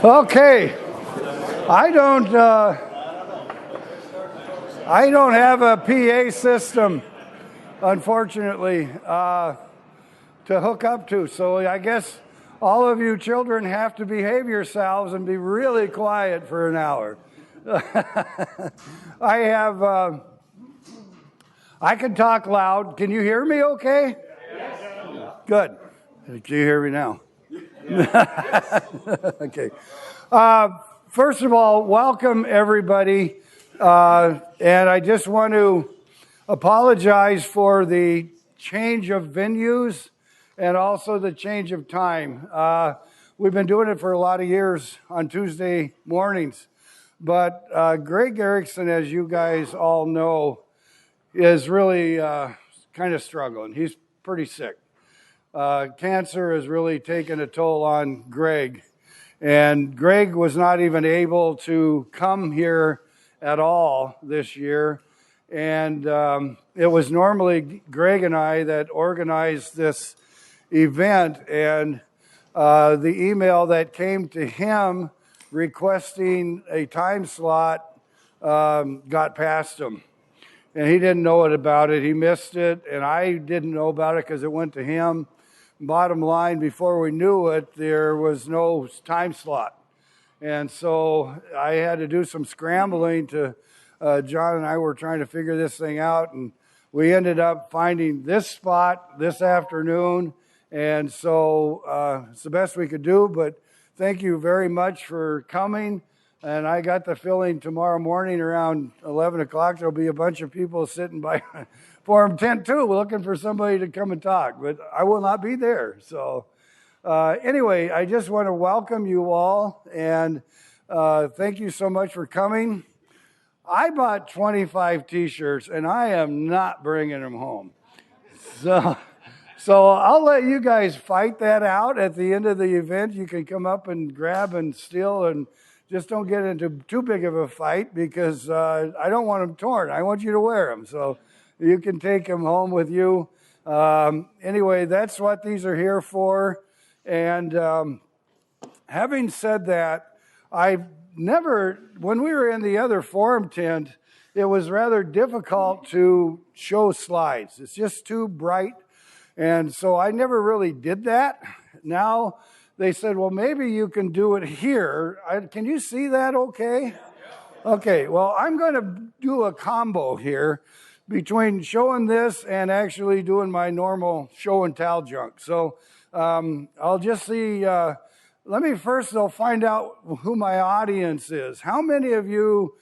Okay, I don't have a PA system, unfortunately, to hook up to. So I guess all of you children have to behave yourselves and be really quiet for an hour. I can talk loud. Can you hear me okay? Yes. Good. Can you hear me now? Okay. First of all, welcome everybody. And I just want to apologize for the change of venues and also the change of time. We've been doing it for a lot of years on Tuesday mornings. But Greg Erickson, as you guys all know, is really kind of struggling. He's pretty sick. Cancer has really taken a toll on Greg. And Greg was not even able to come here at all this year. And it was normally Greg and I that organized this event. And the email that came to him requesting a time slot got past him. And he didn't know about it. He missed it, and I didn't know about it because it went to him. Bottom line, before we knew it, there was no time slot. And so I had to do some scrambling to, John and I were trying to figure this thing out, and we ended up finding this spot this afternoon. And so it's the best we could do, but thank you very much for coming. And I got the feeling tomorrow morning around 11 o'clock, there'll be a bunch of people sitting by Forum Tent 2 looking for somebody to come and talk, but I will not be there. So anyway, I just want to welcome you all, and thank you so much for coming. I bought 25 T-shirts, and I am not bringing them home. So I'll let you guys fight that out at the end of the event. You can come up and grab and steal, and just don't get into too big of a fight because I don't want them torn. I want you to wear them. So you can take them home with you. Anyway, that's what these are here for. And having said that, when we were in the other forum tent, it was rather difficult to show slides. It's just too bright. And so I never really did that. Now they said, well, maybe you can do it here. Can you see that okay? Okay, well, I'm going to do a combo here between showing this and actually doing my normal show and tell junk. So I'll just see, let me first though find out who my audience is. How many of you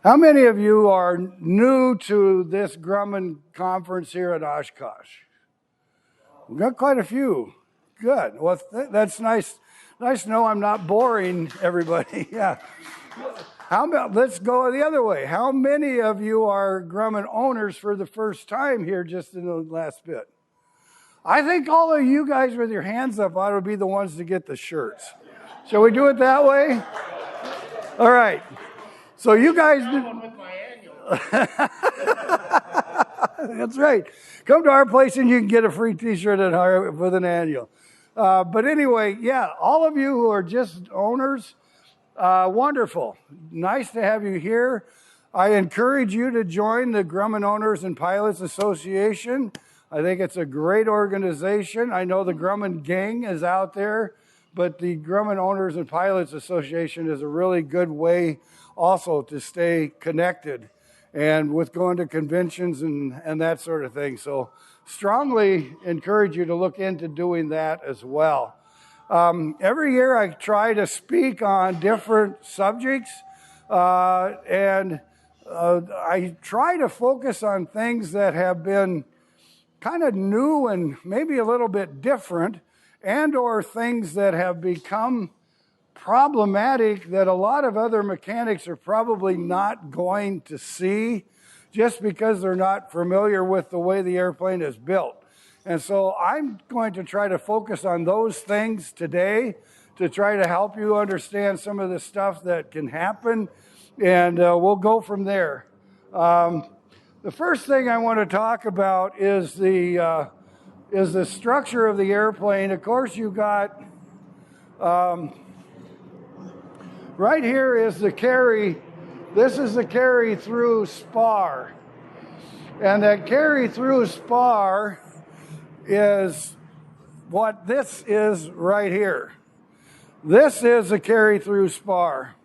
are new to this Grumman conference here at Oshkosh? We've got quite a few. Good. Well, that's nice. Nice to know I'm not boring everybody. Yeah. Let's go the other way. How many of you are Grumman owners for the first time here just in the last bit? I think all of you guys with your hands up ought to be the ones to get the shirts. Shall we do it that way? All right. So you guys That's right. Come to our place and you can get a free T-shirt with an annual. But anyway, yeah, all of you who are just owners, wonderful. Nice to have you here. I encourage you to join the Grumman Owners and Pilots Association. I think it's a great organization. I know the Grumman Gang is out there, but the Grumman Owners and Pilots Association is a really good way also to stay connected and with going to conventions and that sort of thing. So strongly encourage you to look into doing that as well. Every year I try to speak on different subjects, and I try to focus on things that have been kind of new and maybe a little bit different, and or things that have become problematic that a lot of other mechanics are probably not going to see just because they're not familiar with the way the airplane is built. And so I'm going to try to focus on those things today to try to help you understand some of the stuff that can happen, and we'll go from there. The first thing I want to talk about is the is the structure of the airplane. Of course, you got right here is the carry. This is the carry through spar. And that carry through spar is what this is right here. This is a carry through spar.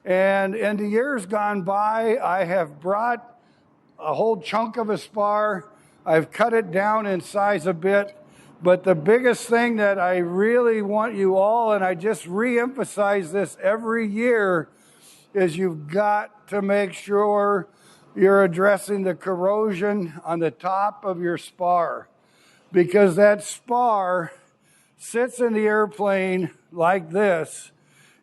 And in the years gone by, I have brought a whole chunk of a spar. I've cut it down in size a bit. But the biggest thing that I really want you all, and I just re-emphasize this every year, is you've got to make sure you're addressing the corrosion on the top of your spar, because that spar sits in the airplane like this,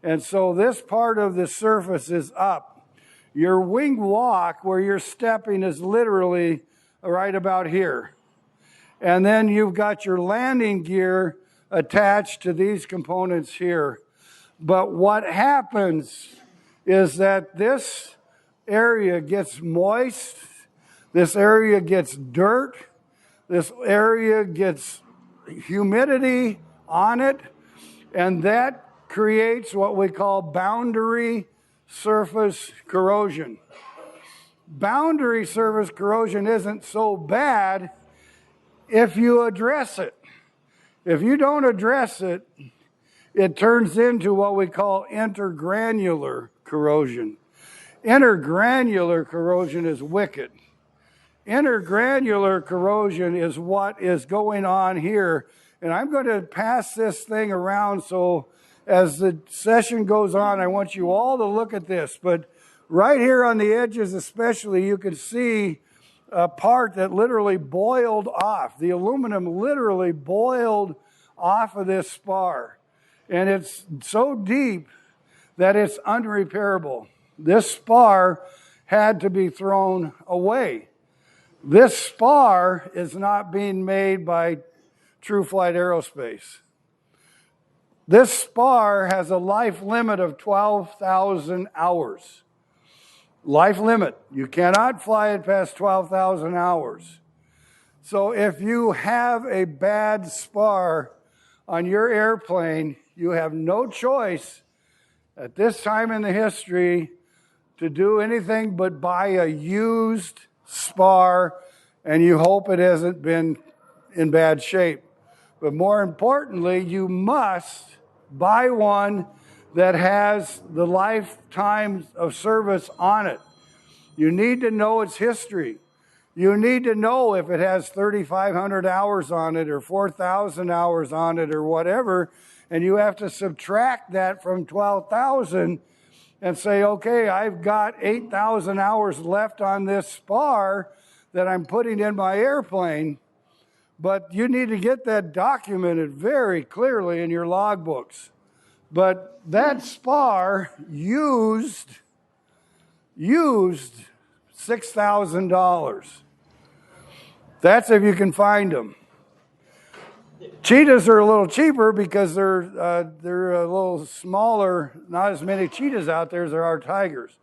and so this part of the surface is up. Your wing walk, where you're stepping, is literally right about here. And then you've got your landing gear attached to these components here. But what happens is that this area gets moist, this area gets dirt, this area gets humidity on it, and that creates what we call boundary surface corrosion. Boundary surface corrosion isn't so bad if you address it. If you don't address it, it turns into what we call intergranular corrosion. Intergranular corrosion is wicked. Intergranular corrosion is what is going on here. And I'm going to pass this thing around, so as the session goes on, I want you all to look at this. But right here on the edges especially, you can see a part that literally boiled off. The aluminum literally boiled off of this spar. And it's so deep that it's unrepairable. This spar had to be thrown away. This spar is not being made by True Flight Aerospace. This spar has a life limit of 12,000 hours. Life limit. You cannot fly it past 12,000 hours. So if you have a bad spar on your airplane, you have no choice at this time in the history to do anything but buy a used spar, and you hope it hasn't been in bad shape. But more importantly, you must buy one that has the lifetime of service on it. You need to know its history. You need to know if it has 3,500 hours on it or 4,000 hours on it or whatever, and you have to subtract that from 12,000 and say, okay, I've got 8,000 hours left on this spar that I'm putting in my airplane, but you need to get that documented very clearly in your logbooks. But that spar used $6,000. That's if you can find them. Cheetahs are a little cheaper because they're a little smaller. Not as many cheetahs out there as there are tigers.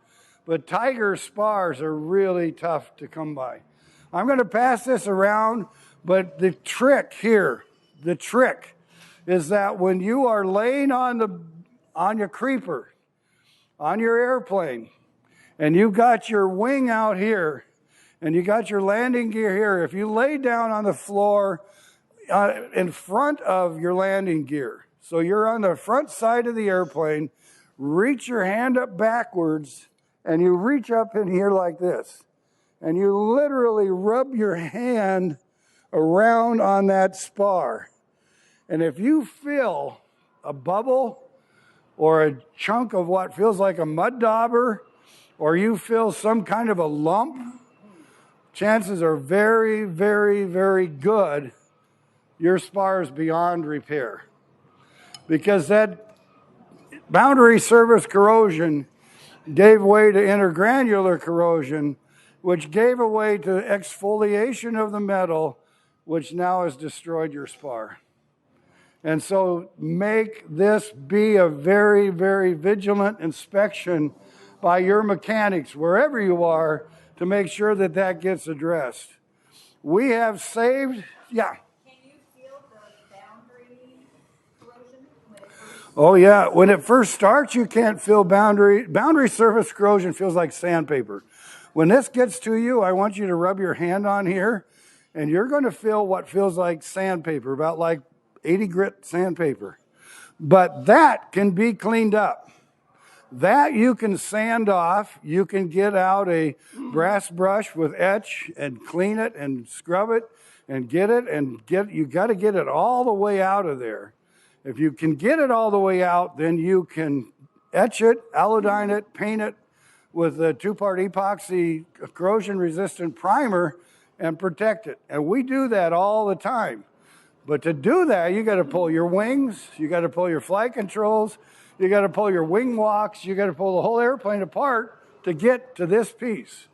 But tiger spars are really tough to come by. I'm going to pass this around, but the trick is that when you are laying on your creeper, on your airplane, and you've got your wing out here, and you got your landing gear here, if you lay down on the floor in front of your landing gear, so you're on the front side of the airplane, reach your hand up backwards, and you reach up in here like this, and you literally rub your hand around on that spar. And if you feel a bubble or a chunk of what feels like a mud dauber, or you feel some kind of a lump, chances are very, very, very good your spar is beyond repair. Because that boundary surface corrosion gave way to intergranular corrosion, which gave way to exfoliation of the metal, which now has destroyed your spar. And so make this be a very, very vigilant inspection by your mechanics, wherever you are, to make sure that that gets addressed. We have saved, yeah. Can you Oh yeah, when it first starts, you can't feel boundary surface corrosion feels like sandpaper. When this gets to you, I want you to rub your hand on here, and you're going to feel what feels like sandpaper, about like 80 grit sandpaper. But that can be cleaned up. That you can sand off. You can get out a brass brush with etch and clean it and scrub it and get it you got to get it all the way out of there. If you can get it all the way out, then you can etch it, allodyne it, paint it with a 2-part epoxy corrosion resistant primer and protect it. And we do that all the time. But to do that, you got to pull your wings, you got to pull your flight controls, you got to pull your wing walks, you got to pull the whole airplane apart to get to this piece.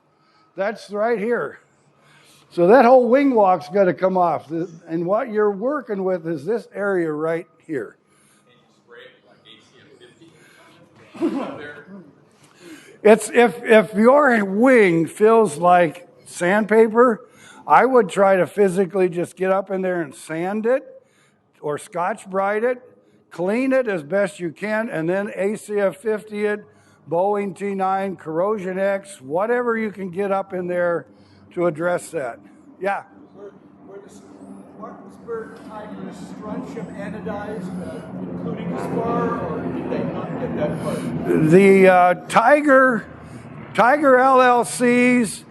That's right here. So that whole wing walk's got to come off. And what you're working with is this area right here. Can you spray it like ACM 50? It's if your wing feels like sandpaper, I would try to physically just get up in there and sand it or Scotch-Brite it, clean it as best you can, and then ACF 50 it, Boeing T9, Corrosion X, whatever you can get up in there to address that. Yeah? Were the Spartanburg Tigers strontium anodized, including the spar, or did they not get that part? The Tiger LLCs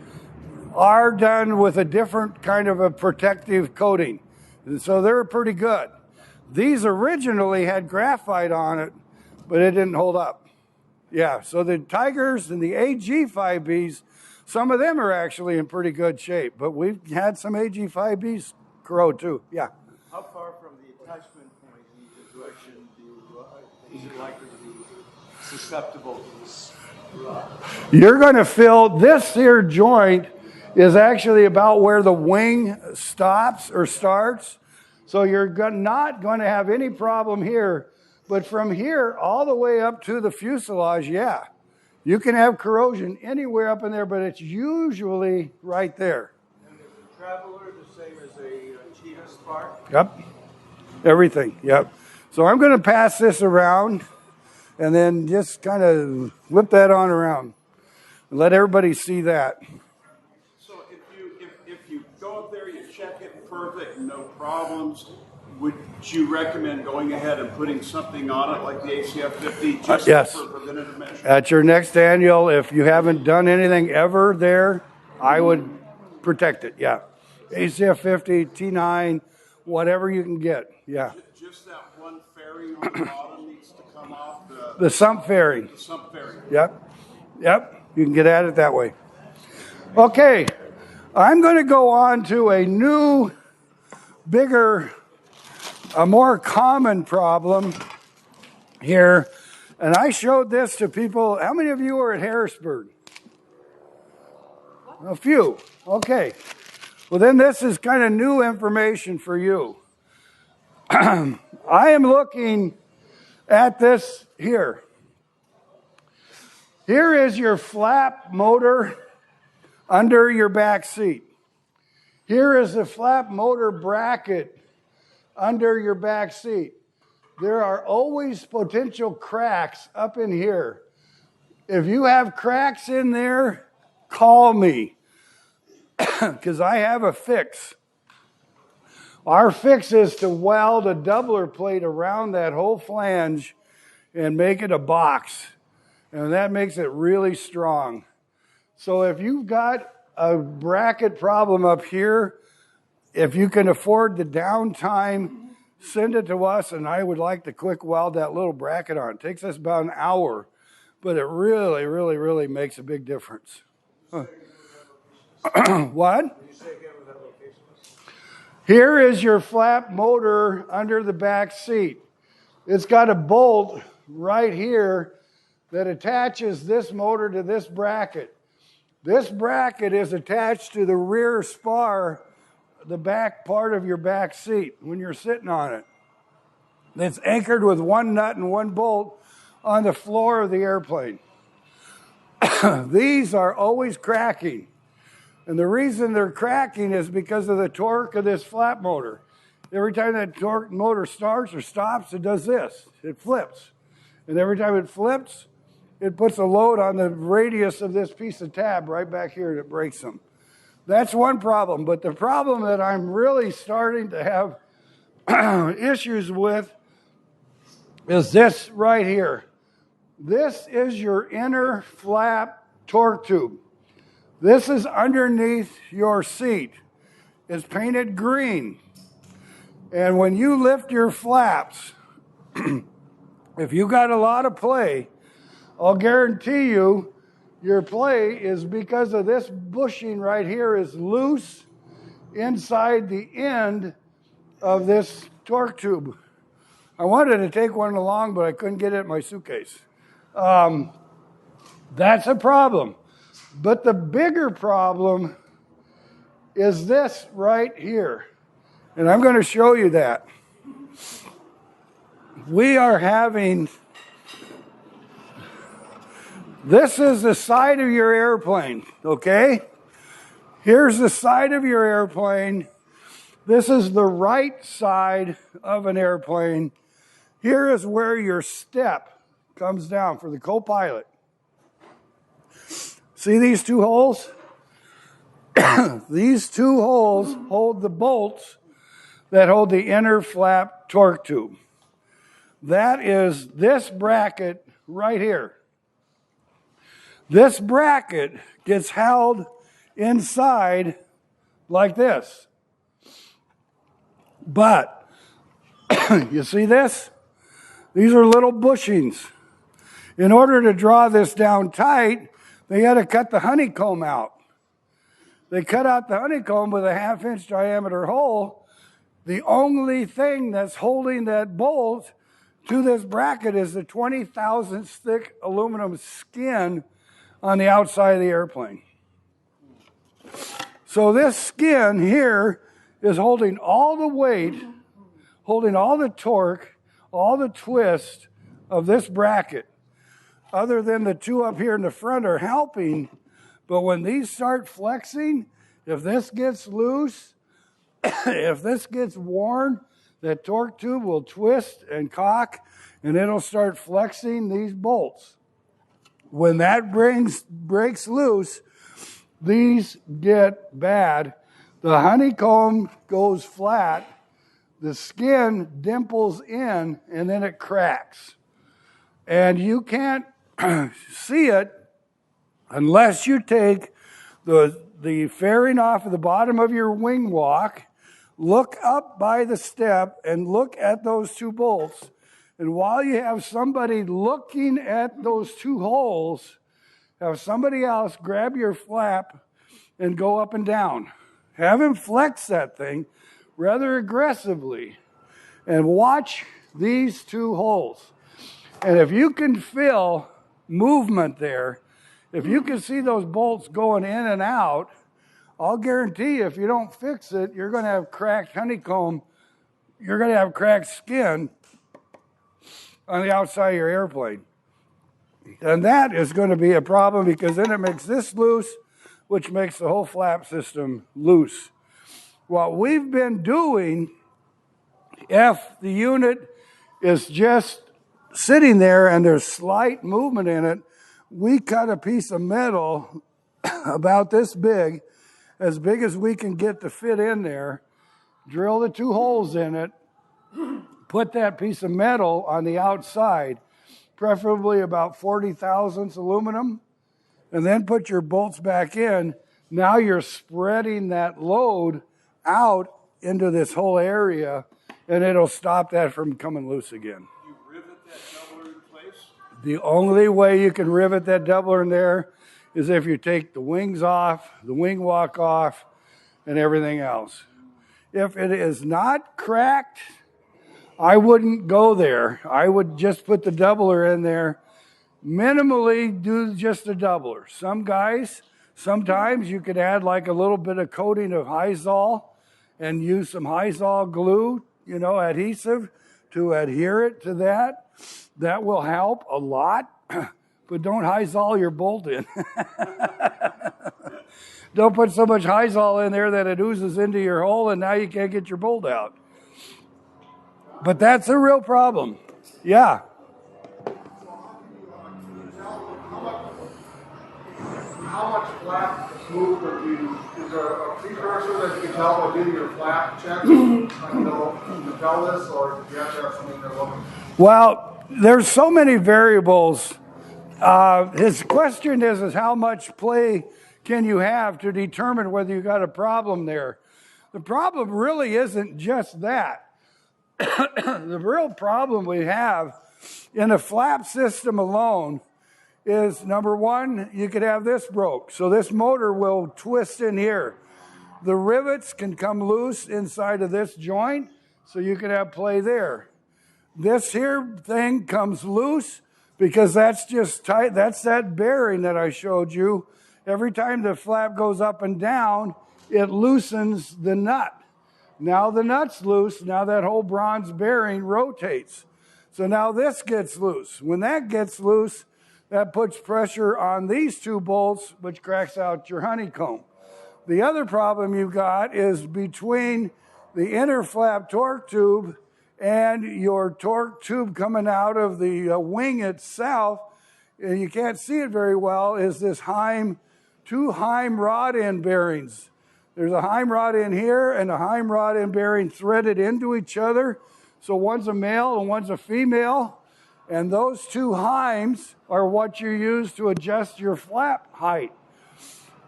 are done with a different kind of a protective coating. And so they're pretty good. These originally had graphite on it, but it didn't hold up. Yeah, so the Tigers and the AG5Bs, some of them are actually in pretty good shape, but we've had some AG5Bs corrode too. Yeah. How far from the attachment point in the direction is it likely to be susceptible to this rot? You're going to feel this here joint is actually about where the wing stops or starts. So you're not going to have any problem here. But from here all the way up to the fuselage, yeah, you can have corrosion anywhere up in there, but it's usually right there. And is a Traveler the same as a Cheetah spar? Yep. Everything. Yep. So I'm going to pass this around and then just kind of whip that on around and let everybody see that. So if you go up there, you check it perfect, no problems, would you recommend going ahead and putting something on it like the ACF 50 just yes. for preventative measures? At your next annual, if you haven't done anything ever there, I would protect it. Yeah. ACF 50, T9, whatever you can get. Yeah. Just that one fairing on the bottom needs to come off. The sump fairing. The sump fairing. Yep. Yep. You can get at it that way. Okay. I'm going to go on to a new, bigger, a more common problem here. And I showed this to people. How many of you were at Harrisburg? A few. Okay. Well, then this is kind of new information for you. I am looking at this here. Here is your flap motor under your back seat. Here is the flap motor bracket under your back seat. There are always potential cracks up in here. If you have cracks in there, call me because I have a fix. Our fix is to weld a doubler plate around that whole flange and make it a box. And that makes it really strong. So if you've got a bracket problem up here, if you can afford the downtime, send it to us, and I would like to quick weld that little bracket on. It takes us about an hour, but it really, really, really makes a big difference. What? Here is your flap motor under the back seat. It's got a bolt right here that attaches this motor to this bracket. This bracket is attached to the rear spar, the back part of your back seat when you're sitting on it. It's anchored with one nut and one bolt on the floor of the airplane. These are always cracking. And the reason they're cracking is because of the torque of this flap motor. every time that torque motor starts or stops, it does this. It flips. And every time it flips, it puts a load on the radius of this piece of tab right back here that breaks them. That's one problem. But the problem that I'm really starting to have issues with is this right here. This is your inner flap torque tube. This is underneath your seat. It's painted green. And when you lift your flaps, if you got a lot of play, I'll guarantee you your play is because of this bushing right here is loose inside the end of this torque tube. I wanted to take one along, but I couldn't get it in my suitcase. That's a problem. But the bigger problem is this right here. And I'm going to show you that. We are having, this is the side of your airplane, okay? Here's the side of your airplane. This is the right side of an airplane. Here is where your step comes down for the co-pilot. See these two holes? These two holes hold the bolts that hold the inner flap torque tube. That is this bracket right here. This bracket gets held inside like this. But, you see this? These are little bushings. In order to draw this down tight, they had to cut the honeycomb out. They cut out the honeycomb with a 1/2-inch diameter hole. The only thing that's holding that bolt to this bracket is the 20 thousandths thick aluminum skin on the outside of the airplane. So this skin here is holding all the weight, holding all the torque, all the twist of this bracket. Other than the two up here in the front are helping, but when these start flexing, if this gets loose, if this gets worn, that torque tube will twist and cock, and it'll start flexing these bolts. When that breaks loose, these get bad. The honeycomb goes flat, the skin dimples in, and then it cracks. And you can't see it unless you take the fairing off of the bottom of your wing walk, look up by the step, and look at those two bolts. And while you have somebody looking at those two holes, have somebody else grab your flap and go up and down. Have him flex that thing rather aggressively and watch these two holes. And if you can feel movement there, if you can see those bolts going in and out, I'll guarantee you if you don't fix it, you're going to have cracked honeycomb, you're going to have cracked skin on the outside of your airplane. And that is going to be a problem because then it makes this loose, which makes the whole flap system loose. What we've been doing, if the unit is just sitting there and there's slight movement in it, we cut a piece of metal about this big as we can get to fit in there, drill the two holes in it, put that piece of metal on the outside, preferably about 40 thousandths aluminum, and then put your bolts back in. Now you're spreading that load out into this whole area, and it'll stop that from coming loose again. You rivet that doubler in place? The only way you can rivet that doubler in there is if you take the wings off, the wing walk off, and everything else. If it is not cracked, I wouldn't go there. I would just put the doubler in there. Minimally do just a doubler. Some guys, sometimes you could add like a little bit of coating of Hyzol and use some Hyzol glue, adhesive to adhere it to that. That will help a lot, but don't Hyzol your bolt in. Don't put so much Hyzol in there that it oozes into your hole and now you can't get your bolt out. But that's a real problem. Yeah. How much flap movement do you, is there a precursor that you can tell by doing your flap check? You can tell this, or do you have to have something they're looking? Well, there's so many variables. His question is how much play can you have to determine whether you got a problem there? The problem really isn't just that. The real problem we have in a flap system alone is, number one, you could have this broke. So this motor will twist in here. The rivets can come loose inside of this joint, so you could have play there. This here thing comes loose because that's just tight. That's that bearing that I showed you. Every time the flap goes up and down, it loosens the nut. Now the nut's loose. Now that whole bronze bearing rotates. So now this gets loose. When that gets loose, that puts pressure on these two bolts, which cracks out your honeycomb. The other problem you've got is between the inner flap torque tube and your torque tube coming out of the wing itself, and you can't see it very well, is this two Heim rod end bearings. There's a Heim rod end here and a Heim rod end bearing threaded into each other. So one's a male and one's a female. And those two Heims are what you use to adjust your flap height.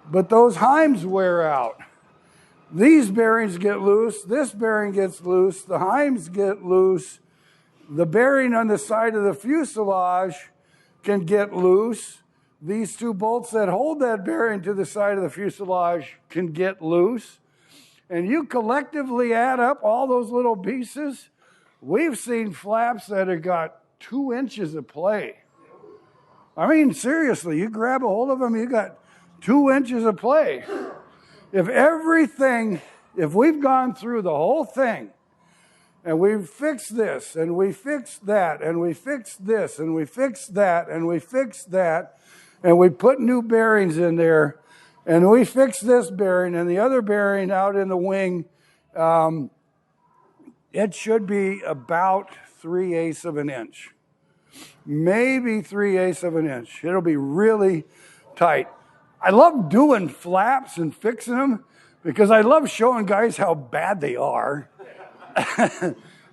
But those Heims wear out. These bearings get loose. This bearing gets loose. The Heims get loose. The bearing on the side of the fuselage can get loose. These two bolts that hold that bearing to the side of the fuselage can get loose. And you collectively add up all those little pieces. We've seen flaps that have got 2 inches of play. I mean, seriously, you grab a hold of them, you got 2 inches of play. If we've gone through the whole thing, and we've fixed this, and we fixed that, and we fixed this, and we fixed that, and we fixed that, and we put new bearings in there, and we fixed this bearing and the other bearing out in the wing, it should be about 3/8 of an inch. Maybe 3/8 of an inch. It'll be really tight. I love doing flaps and fixing them because I love showing guys how bad they are.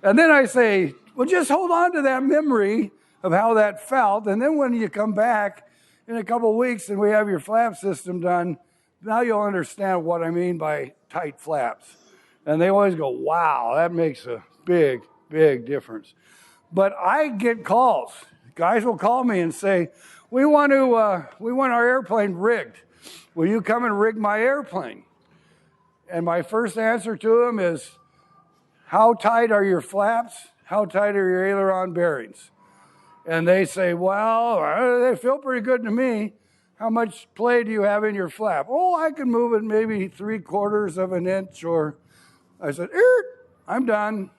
And then I say, well, just hold on to that memory of how that felt. And then when you come back in a couple of weeks and we have your flap system done, now you'll understand what I mean by tight flaps. And they always go, wow, that makes a big, big difference. But I get calls. Guys will call me and say, we want our airplane rigged. Will you come and rig my airplane? And my first answer to them is, how tight are your flaps? How tight are your aileron bearings? And they say, well, they feel pretty good to me. How much play do you have in your flap? Oh, I can move it maybe 3/4 of an inch. Or I said, I'm done.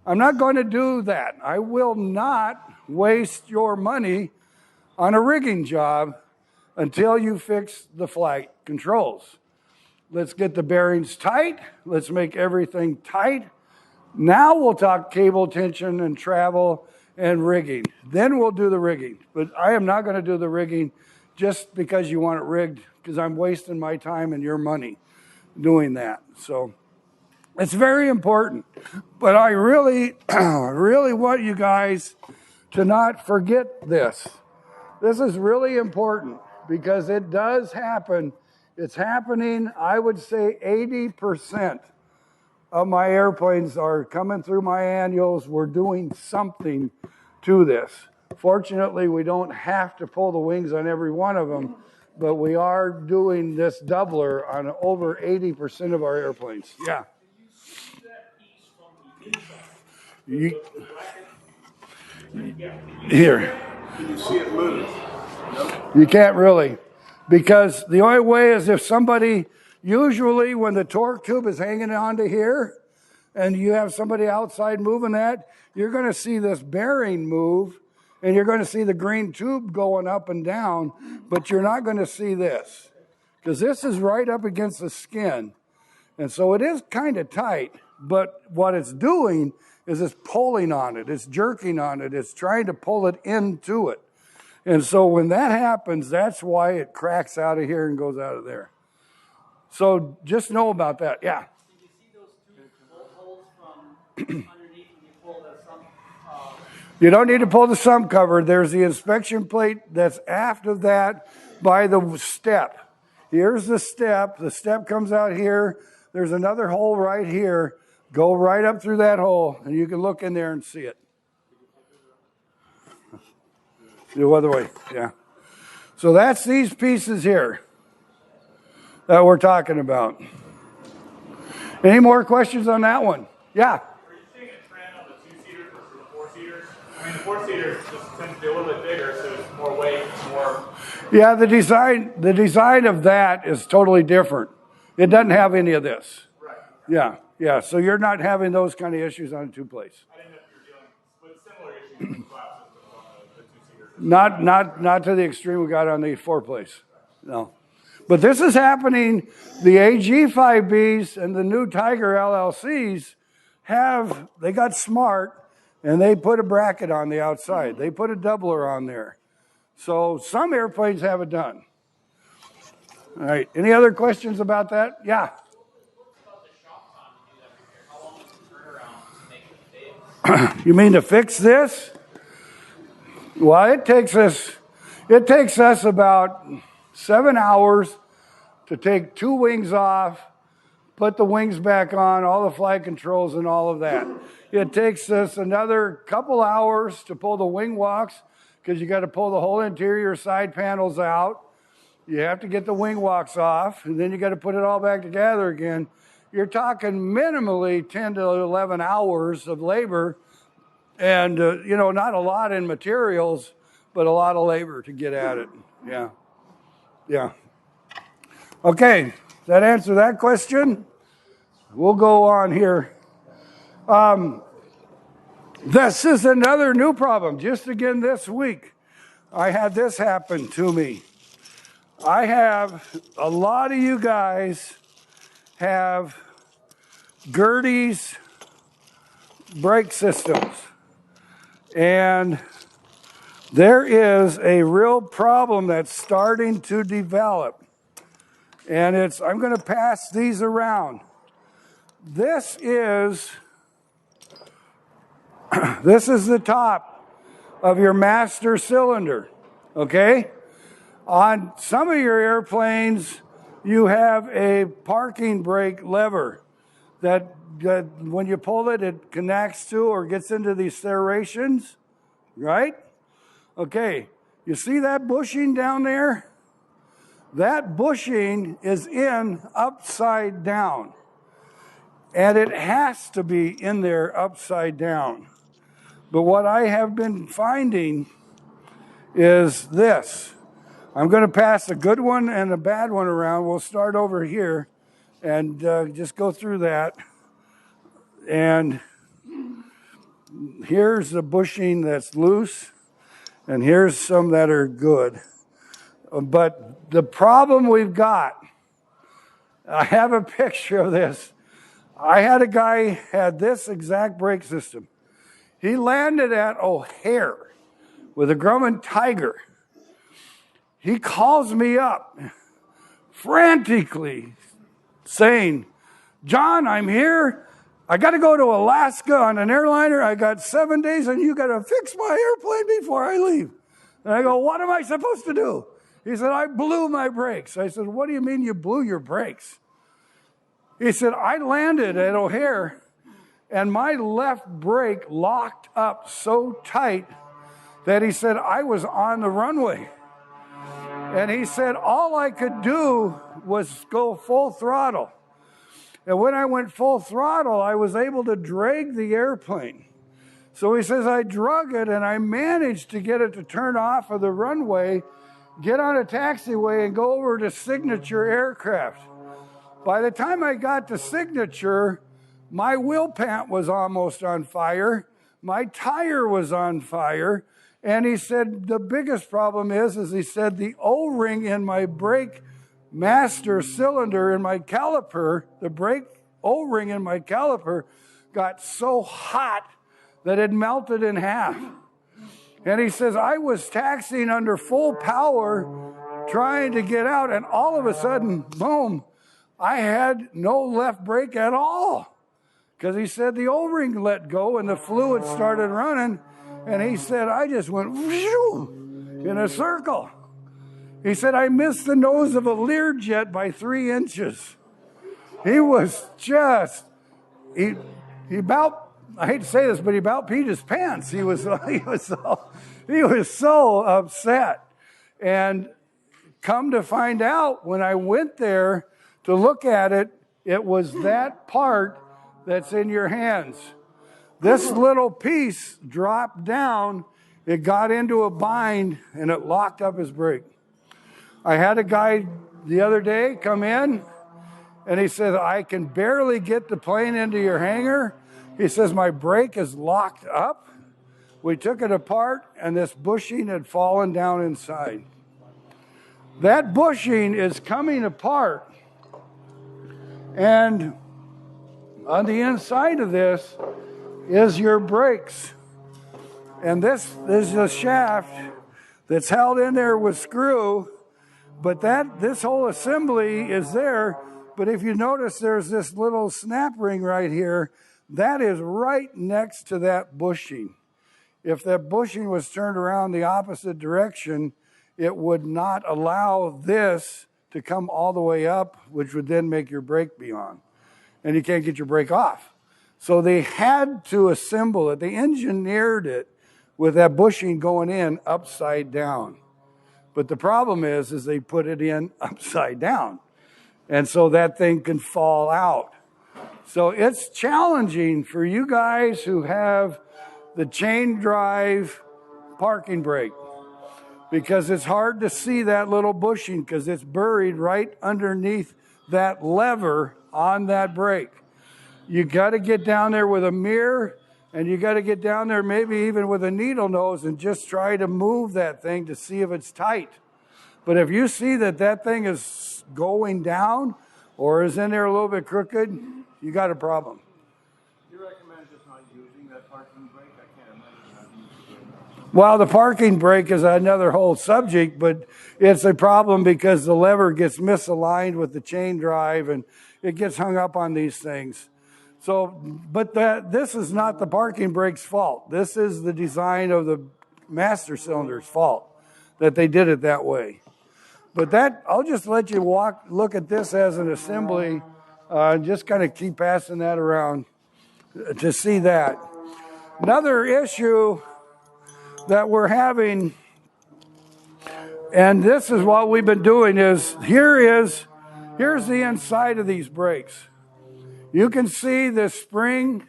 I'm not going to do that. I will not waste your money on a rigging job until you fix the flight controls. Let's get the bearings tight. Let's make everything tight. Now we'll talk cable tension and travel and rigging. Then we'll do the rigging. But I am not going to do the rigging just because you want it rigged, because I'm wasting my time and your money doing that. So it's very important. But I really, really want you guys to not forget this. This is really important because it does happen. It's happening, I would say 80% of my airplanes are coming through my annuals. We're doing something to this. Fortunately, we don't have to pull the wings on every one of them, but we are doing this doubler on over 80% of our airplanes. Yeah. Here. Can you see it move? You can't really, because the only way is if somebody, usually when the torque tube is hanging onto here and you have somebody outside moving that, you're going to see this bearing move and you're going to see the green tube going up and down, but you're not going to see this because this is right up against the skin. And so it is kind of tight, but what it's doing is it's pulling on it, it's jerking on it, it's trying to pull it into it. And so when that happens, that's why it cracks out of here and goes out of there. So just know about that. Yeah. Did you see those two bolt holes from underneath when you pull the sump? You don't need to pull the sump cover. There's the inspection plate that's after that by the step. Here's the step. The step comes out here. There's another hole right here. Go right up through that hole, and you can look in there and see it. The other way, yeah. So that's these pieces here that we're talking about. Any more questions on that one? Yeah. Are you seeing a trend on the two-seaters versus the four-seaters? I mean, the four-seaters just tend to be a little bit bigger, so it's more weight, more... Yeah, the design of that is totally different. It doesn't have any of this. Right. Yeah. So you're not having those kind of issues on a two-place. I didn't know if you were dealing with similar issues with class systems on the two-seaters. Not to the extreme we got on the four-place. No. But this is happening. The AG5Bs and the new Tiger LLCs they got smart, and they put a bracket on the outside. They put a doubler on there. So some airplanes have it done. All right. Any other questions about that? Yeah. You mean to fix this? Well, it takes us about 7 hours to take 2 wings off, put the wings back on, all the flight controls and all of that. It takes us another couple hours to pull the wing walks, because you got to pull the whole interior side panels out. You have to get the wing walks off, and then you got to put it all back together again. You're talking minimally 10 to 11 hours of labor, and not a lot in materials, but a lot of labor to get at it. Yeah. Okay, does that answer that question? We'll go on here. This is another new problem. Just again this week, I had this happen to me. I have a lot of you guys have Gertie's brake systems. And there is a real problem that's starting to develop. And I'm going to pass these around. This is the top of your master cylinder, okay? On some of your airplanes, you have a parking brake lever that when you pull it, it connects to or gets into these serrations, right? Okay, you see that bushing down there? That bushing is in upside down. And it has to be in there upside down. But what I have been finding is this. I'm going to pass a good one and a bad one around. We'll start over here and just go through that. And here's the bushing that's loose, and here's some that are good. But the problem we've got, I have a picture of this. I had a guy had this exact brake system. He landed at O'Hare with a Grumman Tiger. He calls me up frantically saying, "John, I'm here. I got to go to Alaska on an airliner. I got 7 days and you got to fix my airplane before I leave." And I go, "What am I supposed to do?" He said, "I blew my brakes." I said, "What do you mean you blew your brakes?" He said, "I landed at O'Hare and my left brake locked up so tight that," he said, "I was on the runway." And he said, "All I could do was go full throttle. And when I went full throttle, I was able to drag the airplane." So he says, "I drug it and I managed to get it to turn off of the runway, get on a taxiway and go over to Signature Aircraft. By the time I got to Signature, my wheel pant was almost on fire. My tire was on fire." And he said, the biggest problem is he said, the O-ring in my brake master cylinder in my caliper, the brake O-ring in my caliper got so hot that had melted in half. And he says, I was taxiing under full power trying to get out, and all of a sudden, boom, I had no left brake at all. Because he said the O-ring let go and the fluid started running, and he said, I just went whoosh, in a circle. He said, I missed the nose of a Learjet by 3 inches. He was just, he about, I hate to say this, but he about peed his pants. He was so upset. And come to find out, when I went there to look at it, it was that part that's in your hands. This little piece dropped down, it got into a bind, and it locked up his brake. I had a guy the other day come in, and he said, I can barely get the plane into your hangar. He says, my brake is locked up. We took it apart, and this bushing had fallen down inside. That bushing is coming apart, and on the inside of this is your brakes. And this is a shaft that's held in there with screw, but this whole assembly is there. But if you notice, there's this little snap ring right here. That is right next to that bushing. If that bushing was turned around the opposite direction, it would not allow this to come all the way up, which would then make your brake be on. And you can't get your brake off. So they had to assemble it. They engineered it with that bushing going in upside down. But the problem is they put it in upside down. And so that thing can fall out. So it's challenging for you guys who have the chain drive parking brake, because it's hard to see that little bushing because it's buried right underneath that lever on that brake. You got to get down there with a mirror, and you got to get down there maybe even with a needle nose and just try to move that thing to see if it's tight. But if you see that thing is going down or is in there a little bit crooked, you got a problem. Do you recommend just not using that parking brake? I can't imagine not using it. Well, the parking brake is another whole subject, but it's a problem because the lever gets misaligned with the chain drive and it gets hung up on these things. So, but this is not the parking brake's fault. This is the design of the master cylinder's fault that they did it that way. But I'll just let you look at this as an assembly, just kind of keep passing that around to see that. Another issue that we're having, and this is what we've been doing, is here's the inside of these brakes. You can see this spring,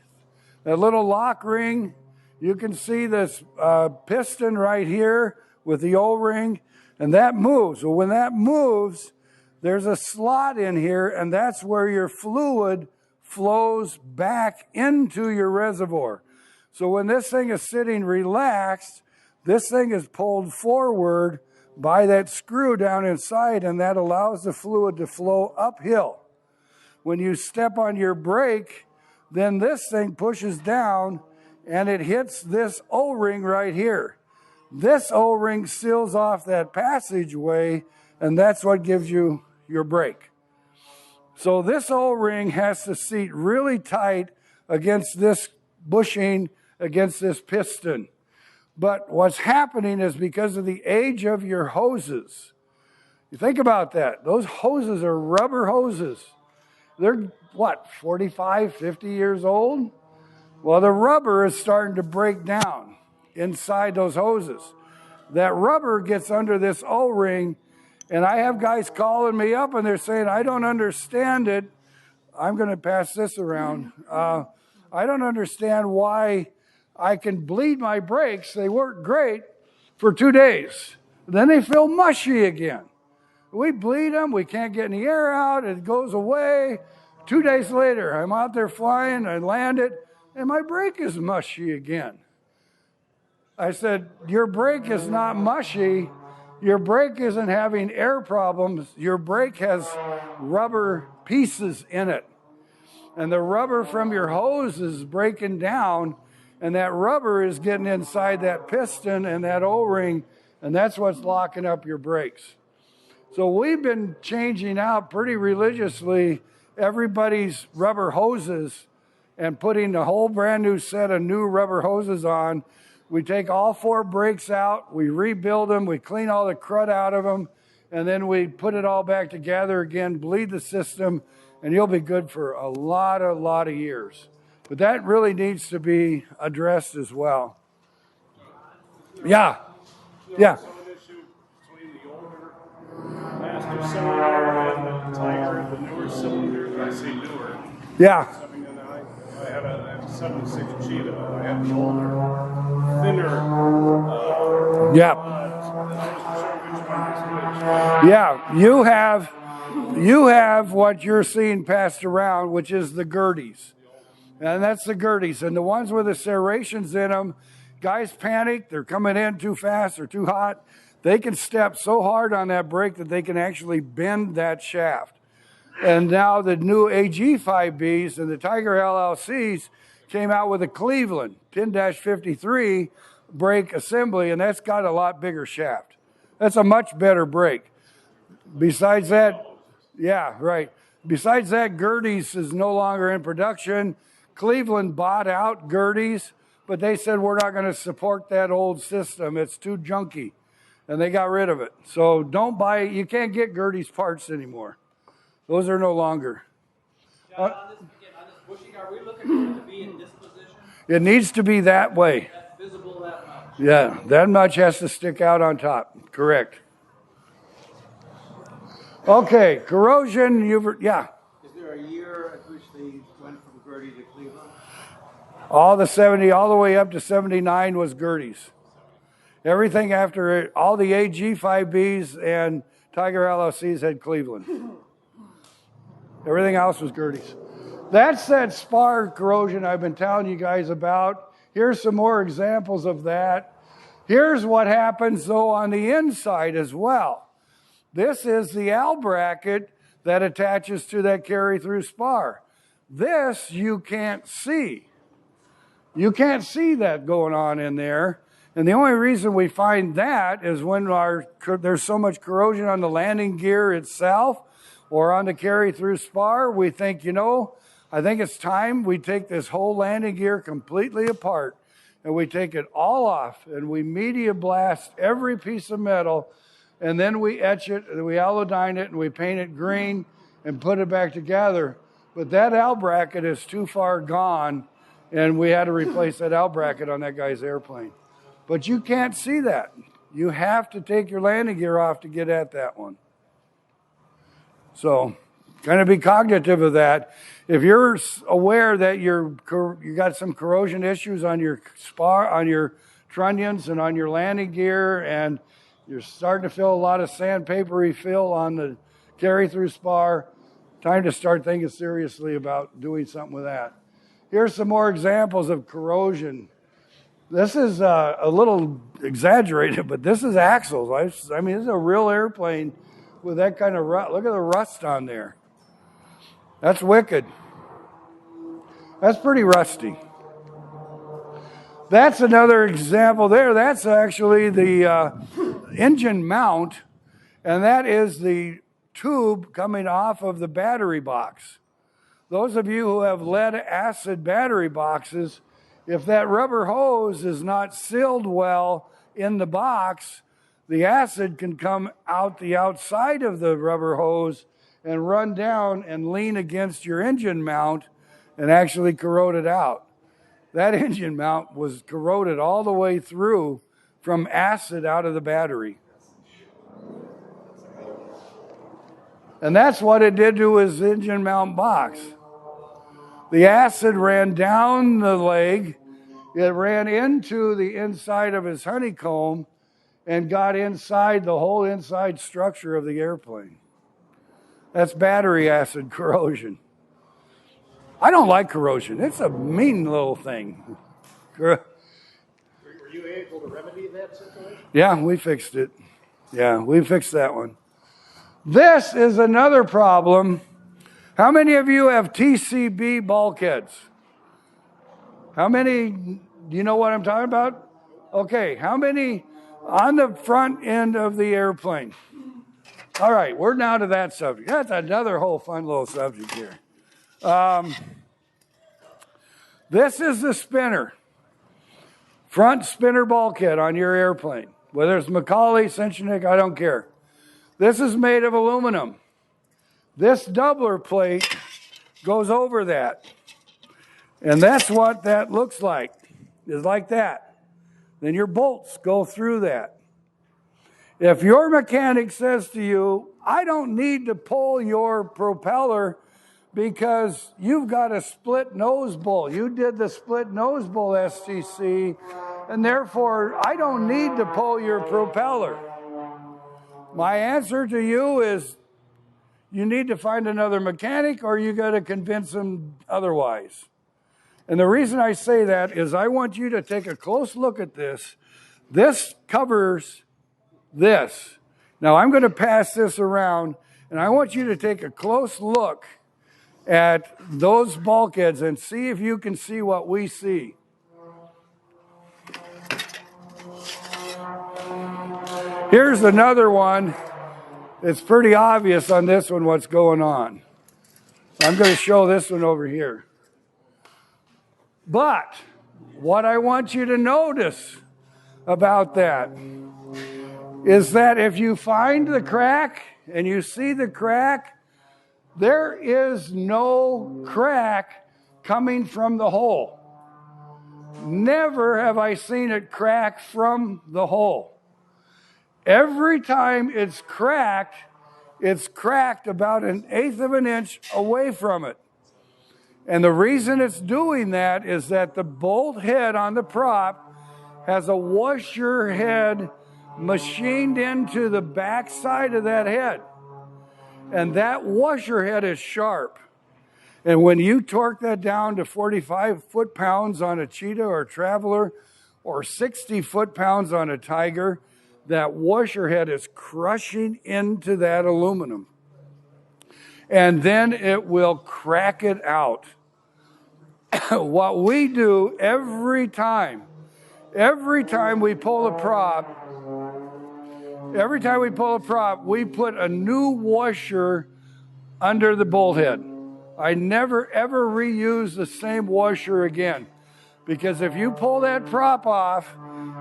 that little lock ring. You can see this piston right here with the O-ring, and that moves. Well, when that moves, there's a slot in here, and that's where your fluid flows back into your reservoir. So when this thing is sitting relaxed, this thing is pulled forward by that screw down inside, and that allows the fluid to flow uphill. When you step on your brake, then this thing pushes down, and it hits this O-ring right here. This O-ring seals off that passageway, and that's what gives you your brake. So this O-ring has to seat really tight against this bushing, against this piston. But what's happening is because of the age of your hoses. You think about that. Those hoses are rubber hoses. They're, 45, 50 years old? Well, the rubber is starting to break down inside those hoses. That rubber gets under this O-ring, and I have guys calling me up, and they're saying, I don't understand it. I'm going to pass this around. I don't understand why I can bleed my brakes. They work great for 2 days. Then they feel mushy again. We bleed them. We can't get any air out. It goes away. 2 days later, I'm out there flying. I land it, and my brake is mushy again. I said, your brake is not mushy. Your brake isn't having air problems. Your brake has rubber pieces in it. And the rubber from your hose is breaking down, and that rubber is getting inside that piston and that O-ring, and that's what's locking up your brakes. So we've been changing out pretty religiously everybody's rubber hoses and putting a whole brand new set of new rubber hoses on. We take all 4 brakes out, we rebuild them, we clean all the crud out of them, and then we put it all back together again, bleed the system, and you'll be good for a lot of years. But that really needs to be addressed as well. Yeah. Yeah. Some issue between the older master cylinder and the Tiger, the newer cylinders. I say newer. Yeah. I mean, I have a 76 Cheetah. I have the older, thinner. Yeah. I wasn't sure which one is which. Yeah. You have what you're seeing passed around, which is the Gerties. And that's the Gerties. And the ones with the serrations in them, guys panic, they're coming in too fast or too hot. They can step so hard on that brake that they can actually bend that shaft. And now the new AG5Bs and the Tiger LLCs came out with a Cleveland 10-53 brake assembly, and that's got a lot bigger shaft. That's a much better brake. Besides that, yeah, right. Besides that, Gerties is no longer in production. Cleveland bought out Gerties, but they said, we're not going to support that old system. It's too junky. And they got rid of it. So don't buy it. You can't get Gerties parts anymore. Those are no longer. John, on this bushing, are we looking for it to be in this position? It needs to be that way. That's visible that much? Yeah, that much has to stick out on top. Correct. Okay, corrosion, yeah. Is there a year at which they went from Gertie to Cleveland? All the way up to 79 was Gerties. Everything after it, all the AG5Bs and Tiger LLCs had Cleveland. Everything else was Gerties. That's that spar corrosion I've been telling you guys about. Here's some more examples of that. Here's what happens, though, on the inside as well. This is the L bracket that attaches to that carry-through spar. This you can't see. You can't see that going on in there. And the only reason we find that is when there's so much corrosion on the landing gear itself or on the carry-through spar, we think, I think it's time we take this whole landing gear completely apart and we take it all off and we media blast every piece of metal, and then we etch it and we allodyne it and we paint it green and put it back together. But that L bracket is too far gone, and we had to replace that L bracket on that guy's airplane. But you can't see that. You have to take your landing gear off to get at that one. So kind of be cognitive of that. If you're aware that you got some corrosion issues on your spar, on your trunnions and on your landing gear, and you're starting to feel a lot of sandpapery fill on the carry-through spar, time to start thinking seriously about doing something with that. Here's some more examples of corrosion. This is a little exaggerated, but this is axles. I mean, this is a real airplane with that kind of rust. Look at the rust on there. That's wicked. That's pretty rusty. That's another example there. That's actually the engine mount, and that is the tube coming off of the battery box. Those of you who have lead acid battery boxes, if that rubber hose is not sealed well in the box, the acid can come out the outside of the rubber hose and run down and lean against your engine mount and actually corrode it out. That engine mount was corroded all the way through from acid out of the battery. And that's what it did to his engine mount box. The acid ran down the leg, it ran into the inside of his honeycomb and got inside the whole inside structure of the airplane. That's battery acid corrosion. I don't like corrosion. It's a mean little thing. Were you able to remedy that situation? Yeah, we fixed it. Yeah, we fixed that one. This is another problem. How many of you have TCB bulkheads? How many Do you know what I'm talking about? Okay, how many on the front end of the airplane? All right, we're now to that subject. That's another whole fun little subject here. This is the spinner. Front spinner bulkhead on your airplane. Whether it's Macaulay, Cinchinic, I don't care. This is made of aluminum. This doubler plate goes over that. And that's what that looks like, is like that. Then your bolts go through that. If your mechanic says to you, I don't need to pull your propeller because you've got a split nose bowl. You did the split nose bowl STC, and therefore I don't need to pull your propeller. My answer to you is you need to find another mechanic or you got to convince them otherwise. And the reason I say that is I want you to take a close look at this. This covers this. Now I'm going to pass this around, and I want you to take a close look at those bulkheads and see if you can see what we see. Here's another one. It's pretty obvious on this one what's going on. I'm going to show this one over here. But what I want you to notice about that is that if you find the crack and you see the crack, there is no crack coming from the hole. Never have I seen it crack from the hole. Every time it's cracked about 1/8 of an inch away from it. And the reason it's doing that is that the bolt head on the prop has a washer head machined into the back side of that head. And that washer head is sharp. And when you torque that down to 45 foot-pounds on a Cheetah or a Traveler or 60 foot-pounds on a Tiger, that washer head is crushing into that aluminum. And then it will crack it out. What we do every time we pull a prop, we put a new washer under the bolt head. I never ever reuse the same washer again. Because if you pull that prop off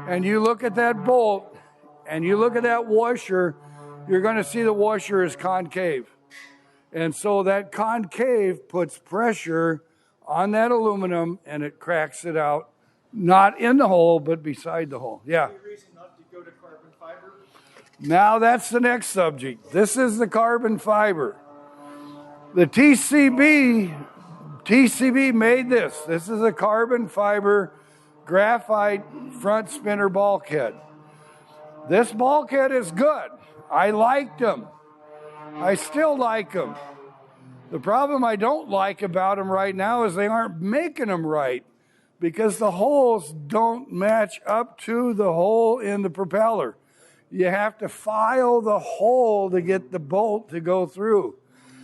and you look at that bolt and you look at that washer, you're going to see the washer is concave. And so that concave puts pressure on that aluminum and it cracks it out. Not in the hole, but beside the hole. Yeah. Any reason not to go to carbon fiber? Now that's the next subject. This is the carbon fiber. The TCB made this. This is a carbon fiber graphite front spinner bulkhead. This bulkhead is good. I liked them. I still like them. The problem I don't like about them right now is they aren't making them right because the holes don't match up to the hole in the propeller. You have to file the hole to get the bolt to go through.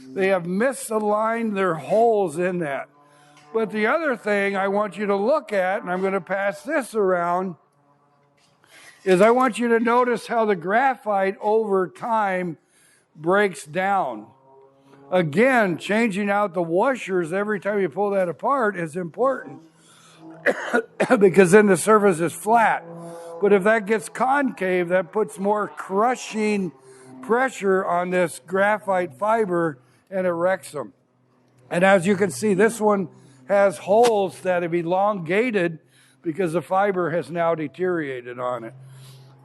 They have misaligned their holes in that. But the other thing I want you to look at, and I'm going to pass this around, is I want you to notice how the graphite over time breaks down. Again, changing out the washers every time you pull that apart is important because then the surface is flat. But if that gets concave, that puts more crushing pressure on this graphite fiber and it wrecks them. And as you can see, this one has holes that have elongated because the fiber has now deteriorated on it.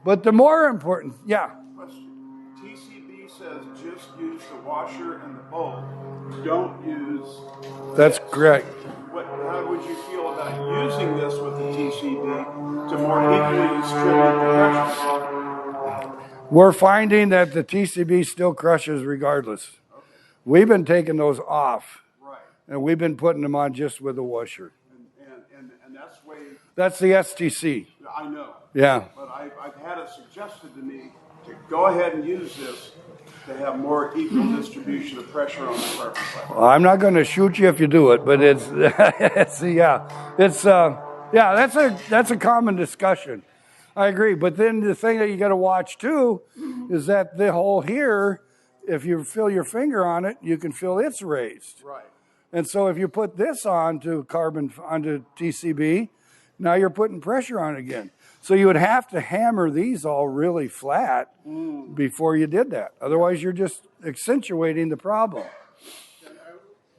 But the more important, Question. TCB says just use the washer and the bolt. Don't use. That's correct. How would you feel about using this with the TCB to more equally distribute the pressure? We're finding that the TCB still crushes regardless. We've been taking those off. Right. And we've been putting them on just with a washer. And that's way. That's the STC. I know. Yeah. But I've had it suggested to me to go ahead and use this to have more equal distribution of pressure on the carbon fiber. Well, I'm not going to shoot you if you do it, but it's Yeah, that's a common discussion. I agree. But then the thing that you got to watch too is that the hole here, if you feel your finger on it, you can feel it's raised. Right. And so if you put this onto TCB, now you're putting pressure on it again. So you would have to hammer these all really flat before you did that. Otherwise, you're just accentuating the problem.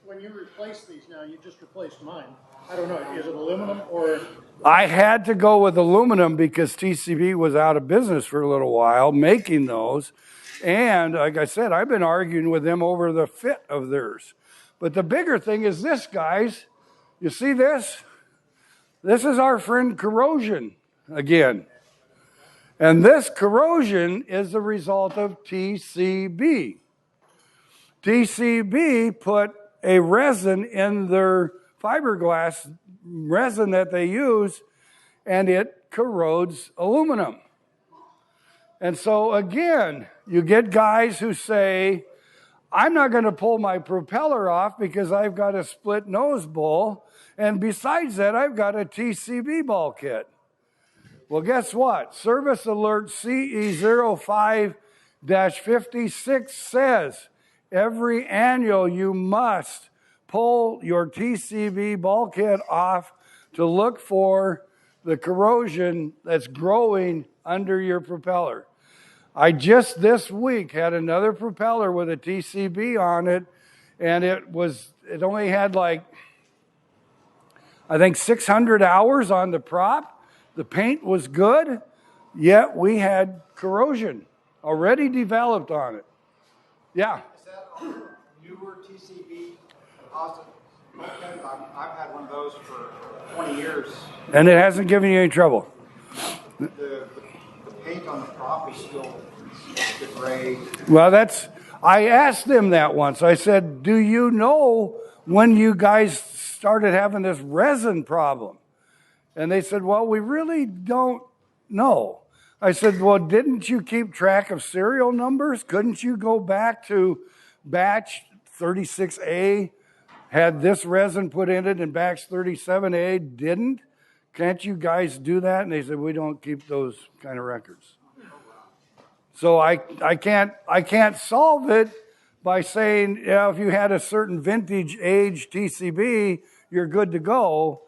When you replace these now, you just replaced mine. I don't know, is it aluminum or? I had to go with aluminum because TCB was out of business for a little while making those. And like I said, I've been arguing with them over the fit of theirs. But the bigger thing is this, guys. You see this? This is our friend corrosion again. And this corrosion is the result of TCB. TCB put a resin in their fiberglass resin that they use, and it corrodes aluminum. And so again, you get guys who say, I'm not going to pull my propeller off because I've got a split nose bowl, and besides that, I've got a TCB bulkhead. Well, guess what? Service Alert CE05-56 says every annual you must pull your TCB bulkhead off to look for the corrosion that's growing under your propeller. I just this week had another propeller with a TCB on it, and it only had like, I think 600 hours on the prop. The paint was good, yet we had corrosion already developed on it. Yeah. Is that newer TCB composite? I've had one of those for 20 years. And it hasn't given you any trouble? The paint on the prop is still the gray. Well, I asked them that once. I said, do you know when you guys started having this resin problem? And they said, well, we really don't know. I said, well, didn't you keep track of serial numbers? Couldn't you go back to batch 36A, had this resin put in it, and batch 37A didn't? Can't you guys do that? And they said, we don't keep those kind of records. So I can't solve it by saying, yeah, if you had a certain vintage age TCB, you're good to go.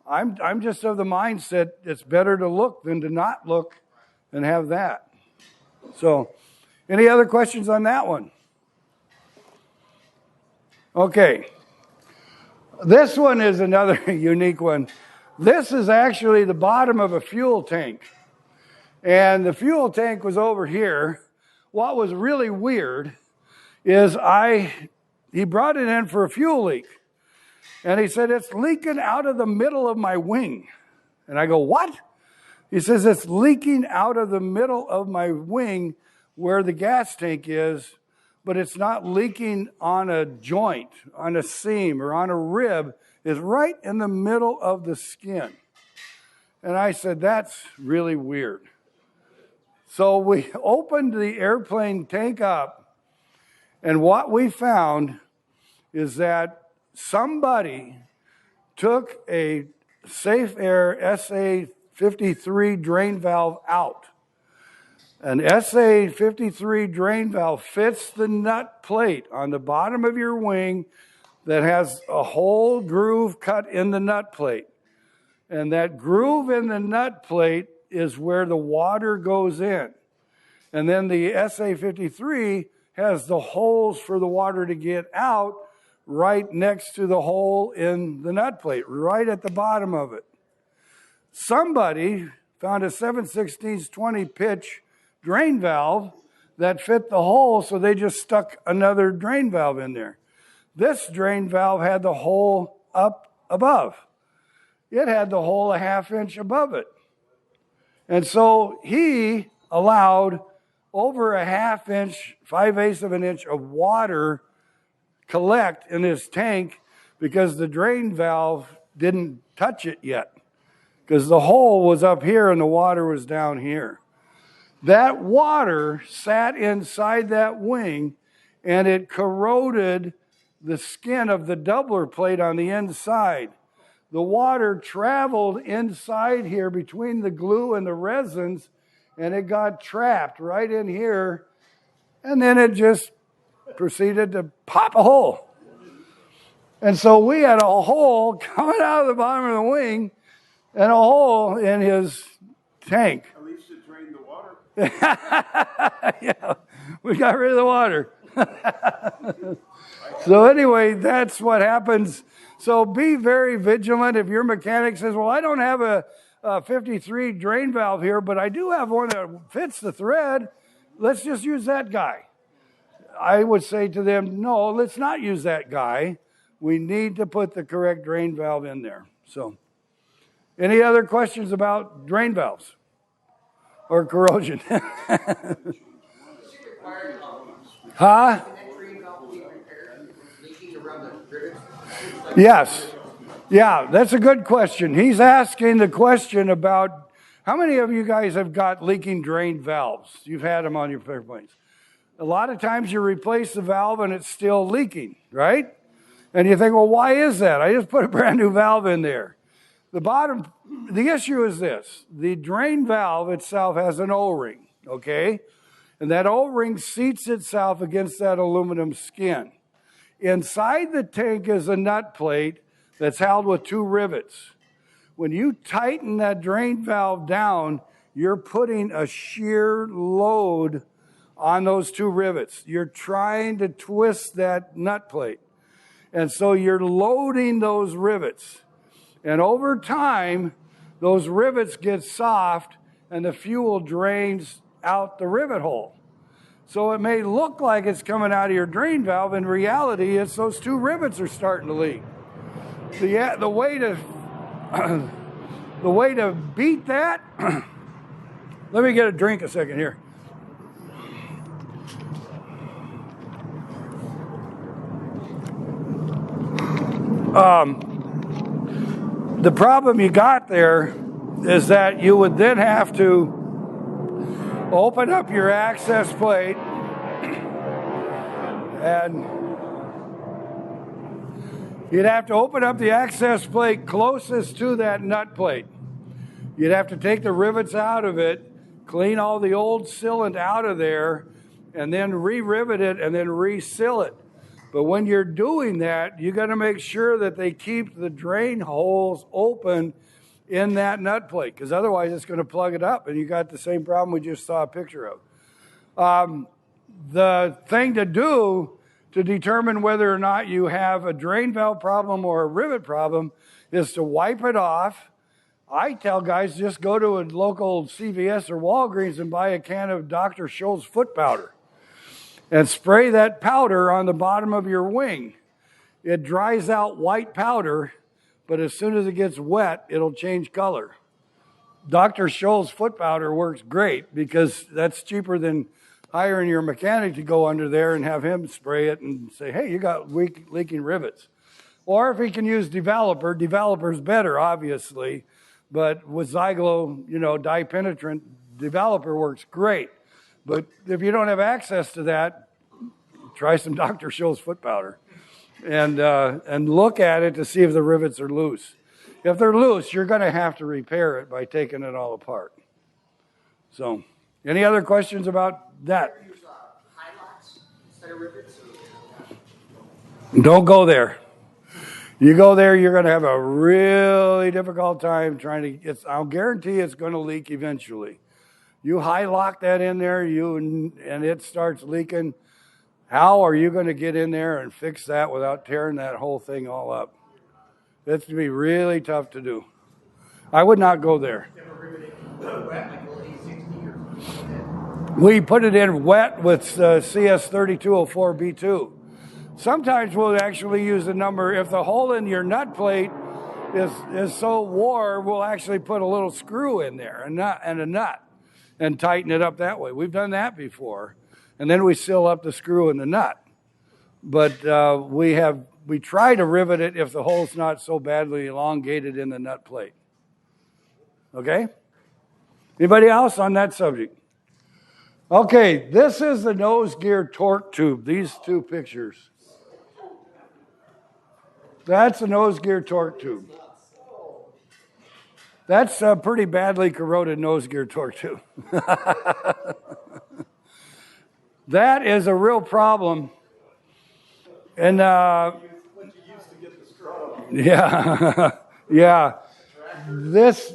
I'm just of the mindset it's better to look than to not look and have that. So, any other questions on that one? Okay. This one is another unique one. This is actually the bottom of a fuel tank. And the fuel tank was over here. What was really weird is he brought it in for a fuel leak. And he said, it's leaking out of the middle of my wing. And I go, what? He says, it's leaking out of the middle of my wing where the gas tank is, but it's not leaking on a joint, on a seam, or on a rib. It's right in the middle of the skin. And I said, that's really weird. So we opened the airplane tank up, and what we found is that somebody took a Safe Air SA-53 drain valve out. An SA-53 drain valve fits the nut plate on the bottom of your wing that has a whole groove cut in the nut plate. And that groove in the nut plate is where the water goes in. And then the SA-53 has the holes for the water to get out right next to the hole in the nut plate, right at the bottom of it. Somebody found a 7/16 20 pitch drain valve that fit the hole, so they just stuck another drain valve in there. This drain valve had the hole up above. It had the hole a ½ inch above it. And so he allowed over a ½ inch, 5/8 of an inch of water collect in his tank because the drain valve didn't touch it yet, because the hole was up here and the water was down here. That water sat inside that wing and it corroded the skin of the doubler plate on the inside. the water traveled inside here between the glue and the resins, and it got trapped right in here, and then it just proceeded to pop a hole. And so we had a hole coming out of the bottom of the wing and a hole in his tank. At least it drained the water. Yeah, we got rid of the water. So anyway, that's what happens. So be very vigilant. If your mechanic says, well, I don't have a 53 drain valve here, but I do have one that fits the thread, let's just use that guy. I would say to them, no, let's not use that guy. We need to put the correct drain valve in there. So any other questions about drain valves or corrosion? Huh? Yes. Yeah, that's a good question. He's asking the question about how many of you guys have got leaking drain valves? You've had them on your airplanes. A lot of times you replace the valve and it's still leaking, right? And you think, well, why is that? I just put a brand new valve in there. The issue is this. The drain valve itself has an O-ring, okay? And that O-ring seats itself against that aluminum skin. Inside the tank is a nut plate that's held with 2 rivets. When you tighten that drain valve down, you're putting a shear load on those 2 rivets. You're trying to twist that nut plate. And so you're loading those rivets. And over time, those rivets get soft and the fuel drains out the rivet hole. So it may look like it's coming out of your drain valve. In reality, it's those 2 rivets are starting to leak. The way to beat that, let me get a drink a second here. The problem you got there is that you would then have to open up your access plate and you'd have to open up the access plate closest to that nut plate. You'd have to take the rivets out of it, clean all the old sealant out of there, and then re-rivet it and then re-seal it. But when you're doing that, you got to make sure that they keep the drain holes open in that nut plate, because otherwise it's going to plug it up and you got the same problem we just saw a picture of. The thing to do to determine whether or not you have a drain valve problem or a rivet problem is to wipe it off. I tell guys just go to a local CVS or Walgreens and buy a can of Dr. Scholl's foot powder and spray that powder on the bottom of your wing. It dries out white powder, but as soon as it gets wet, it'll change color. Dr. Scholl's foot powder works great because that's cheaper than hiring your mechanic to go under there and have him spray it and say, hey, you got leaking rivets. Or if he can use developer's better, obviously, but with Zyglo, dye penetrant, developer works great. But if you don't have access to that, try some Dr. Scholl's foot powder and look at it to see if the rivets are loose. If they're loose, you're going to have to repair it by taking it all apart. So, any other questions about that? Use high-lots instead of rivets? Don't go there. You go there, you're going to have a really difficult time trying to. I'll guarantee it's going to leak eventually. You high lock that in there, and it starts leaking. How are you going to get in there and fix that without tearing that whole thing all up? That's going to be really tough to do. I would not go there. We put it in wet with CS3204B2. Sometimes we'll actually use the number, if the hole in your nut plate is so warm, we'll actually put a little screw in there and a nut and tighten it up that way. We've done that before. And then we seal up the screw in the nut. But we try to rivet it if the hole's not so badly elongated in the nut plate. Okay? Anybody else on that subject? Okay, this is the nose gear torque tube, these 2 pictures. That's a nose gear torque tube. That's a pretty badly corroded nose gear torque too. That is a real problem. And yeah, yeah. This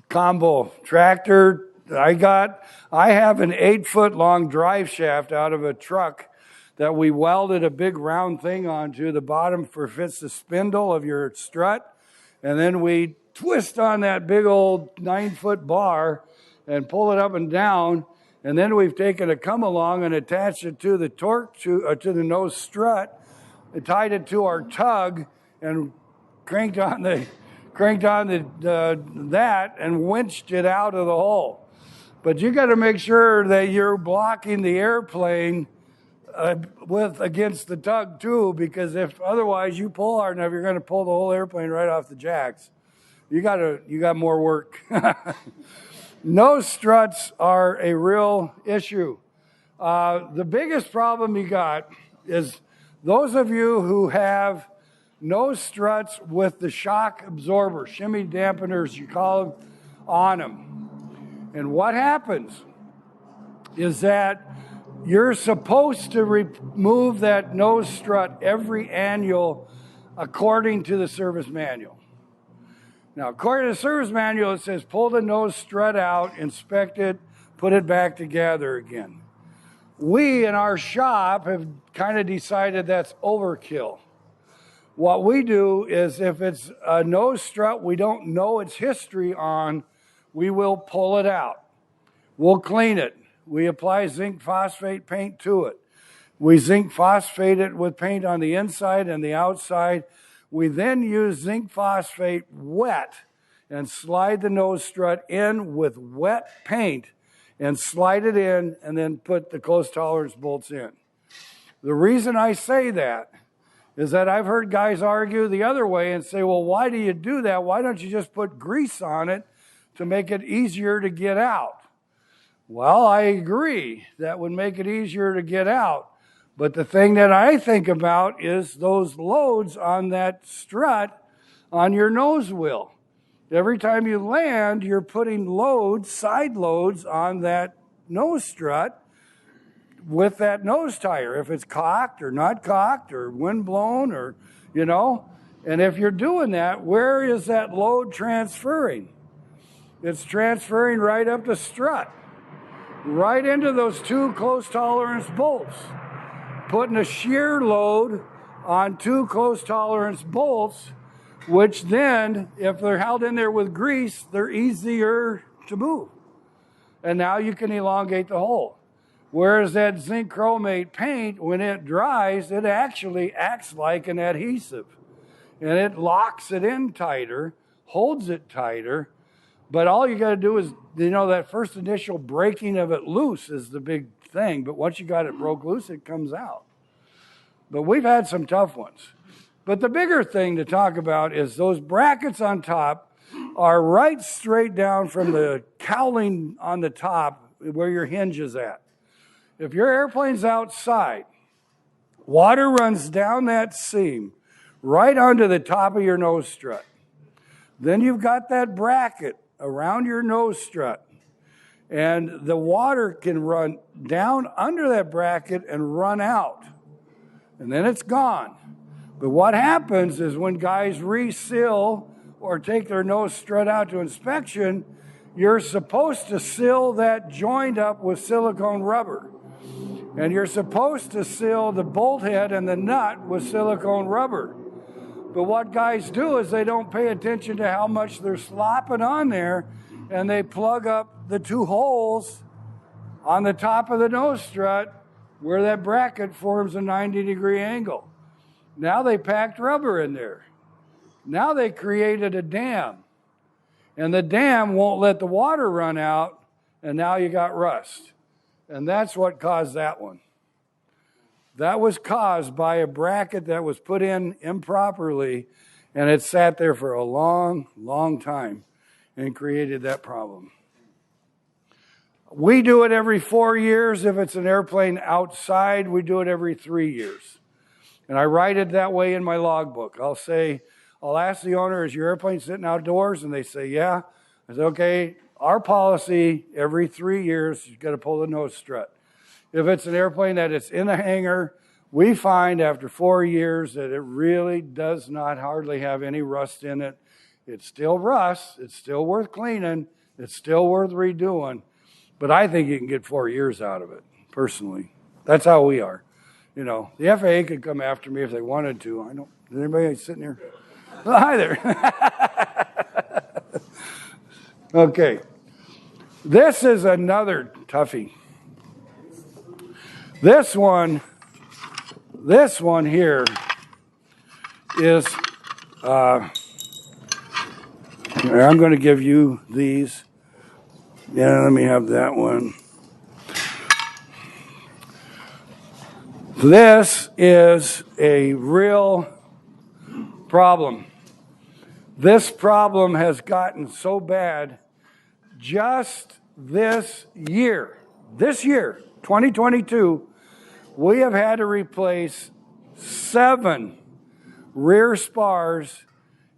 combo tractor I have an 8-foot long drive shaft out of a truck that we welded a big round thing onto. The bottom fits the spindle of your strut. And then we twist on that big old 9-foot bar and pull it up and down. And then we've taken a come along and attached it to the torque to the nose strut, and tied it to our tug, and cranked on that and winched it out of the hole. But you got to make sure that you're blocking the airplane against the tug too, because if otherwise you pull hard enough, you're going to pull the whole airplane right off the jacks. You got more work. Nose struts are a real issue. The biggest problem you got is those of you who have nose struts with the shock absorber, shimmy dampeners, you call them, on them. And what happens is that you're supposed to remove that nose strut every annual according to the service manual. Now, according to the service manual, it says pull the nose strut out, inspect it, put it back together again. We in our shop have kind of decided that's overkill. What we do is if it's a nose strut we don't know its history on, we will pull it out. We'll clean it. We apply zinc phosphate paint to it. We zinc phosphate it with paint on the inside and the outside. We then use zinc phosphate wet and slide the nose strut in with wet paint and slide it in and then put the close tolerance bolts in. The reason I say that is that I've heard guys argue the other way and say, well, why do you do that? Why don't you just put grease on it to make it easier to get out? Well, I agree that would make it easier to get out. But the thing that I think about is those loads on that strut on your nose wheel. Every time you land, you're putting loads, side loads on that nose strut with that nose tire. If it's cocked or not cocked or wind blown or, and if you're doing that, where is that load transferring? It's transferring right up the strut, right into those two close tolerance bolts. Putting a shear load on two close tolerance bolts, which then, if they're held in there with grease, they're easier to move. And now you can elongate the hole. Whereas that zinc chromate paint, when it dries, it actually acts like an adhesive. And it locks it in tighter, holds it tighter. But all you got to do is, that first initial breaking of it loose is the big thing. But once you got it broke loose, it comes out. But we've had some tough ones. But the bigger thing to talk about is those brackets on top are right straight down from the cowling on the top where your hinge is at. If your airplane's outside, water runs down that seam right onto the top of your nose strut. Then you've got that bracket around your nose strut. And the water can run down under that bracket and run out. And then it's gone. But what happens is when guys reseal or take their nose strut out to inspection, you're supposed to seal that joint up with silicone rubber. And you're supposed to seal the bolt head and the nut with silicone rubber. But what guys do is they don't pay attention to how much they're slopping on there, and they plug up the two holes on the top of the nose strut where that bracket forms a 90-degree angle. Now they packed rubber in there. Now they created a dam. And the dam won't let the water run out, and now you got rust. And that's what caused that one. That was caused by a bracket that was put in improperly, and it sat there for a long, long time and created that problem. We do it every 4 years. If it's an airplane outside, we do it every 3 years. And I write it that way in my logbook. I'll say, I'll ask the owner, is your airplane sitting outdoors? And they say, yeah. I said, okay, our policy, every 3 years, you've got to pull the nose strut. If it's an airplane that is in a hangar, we find after 4 years that it really does not hardly have any rust in it. It's still rust. It's still worth cleaning. It's still worth redoing. But I think you can get 4 years out of it, personally. That's how we are. You know, the FAA could come after me if they wanted to. I don't. Is anybody sitting here? Oh, hi there. Okay. This is another toughie. This one here is, I'm going to give you these. Yeah, let me have that one. This is a real problem. This problem has gotten so bad just this year, 2022, we have had to replace 7 rear spars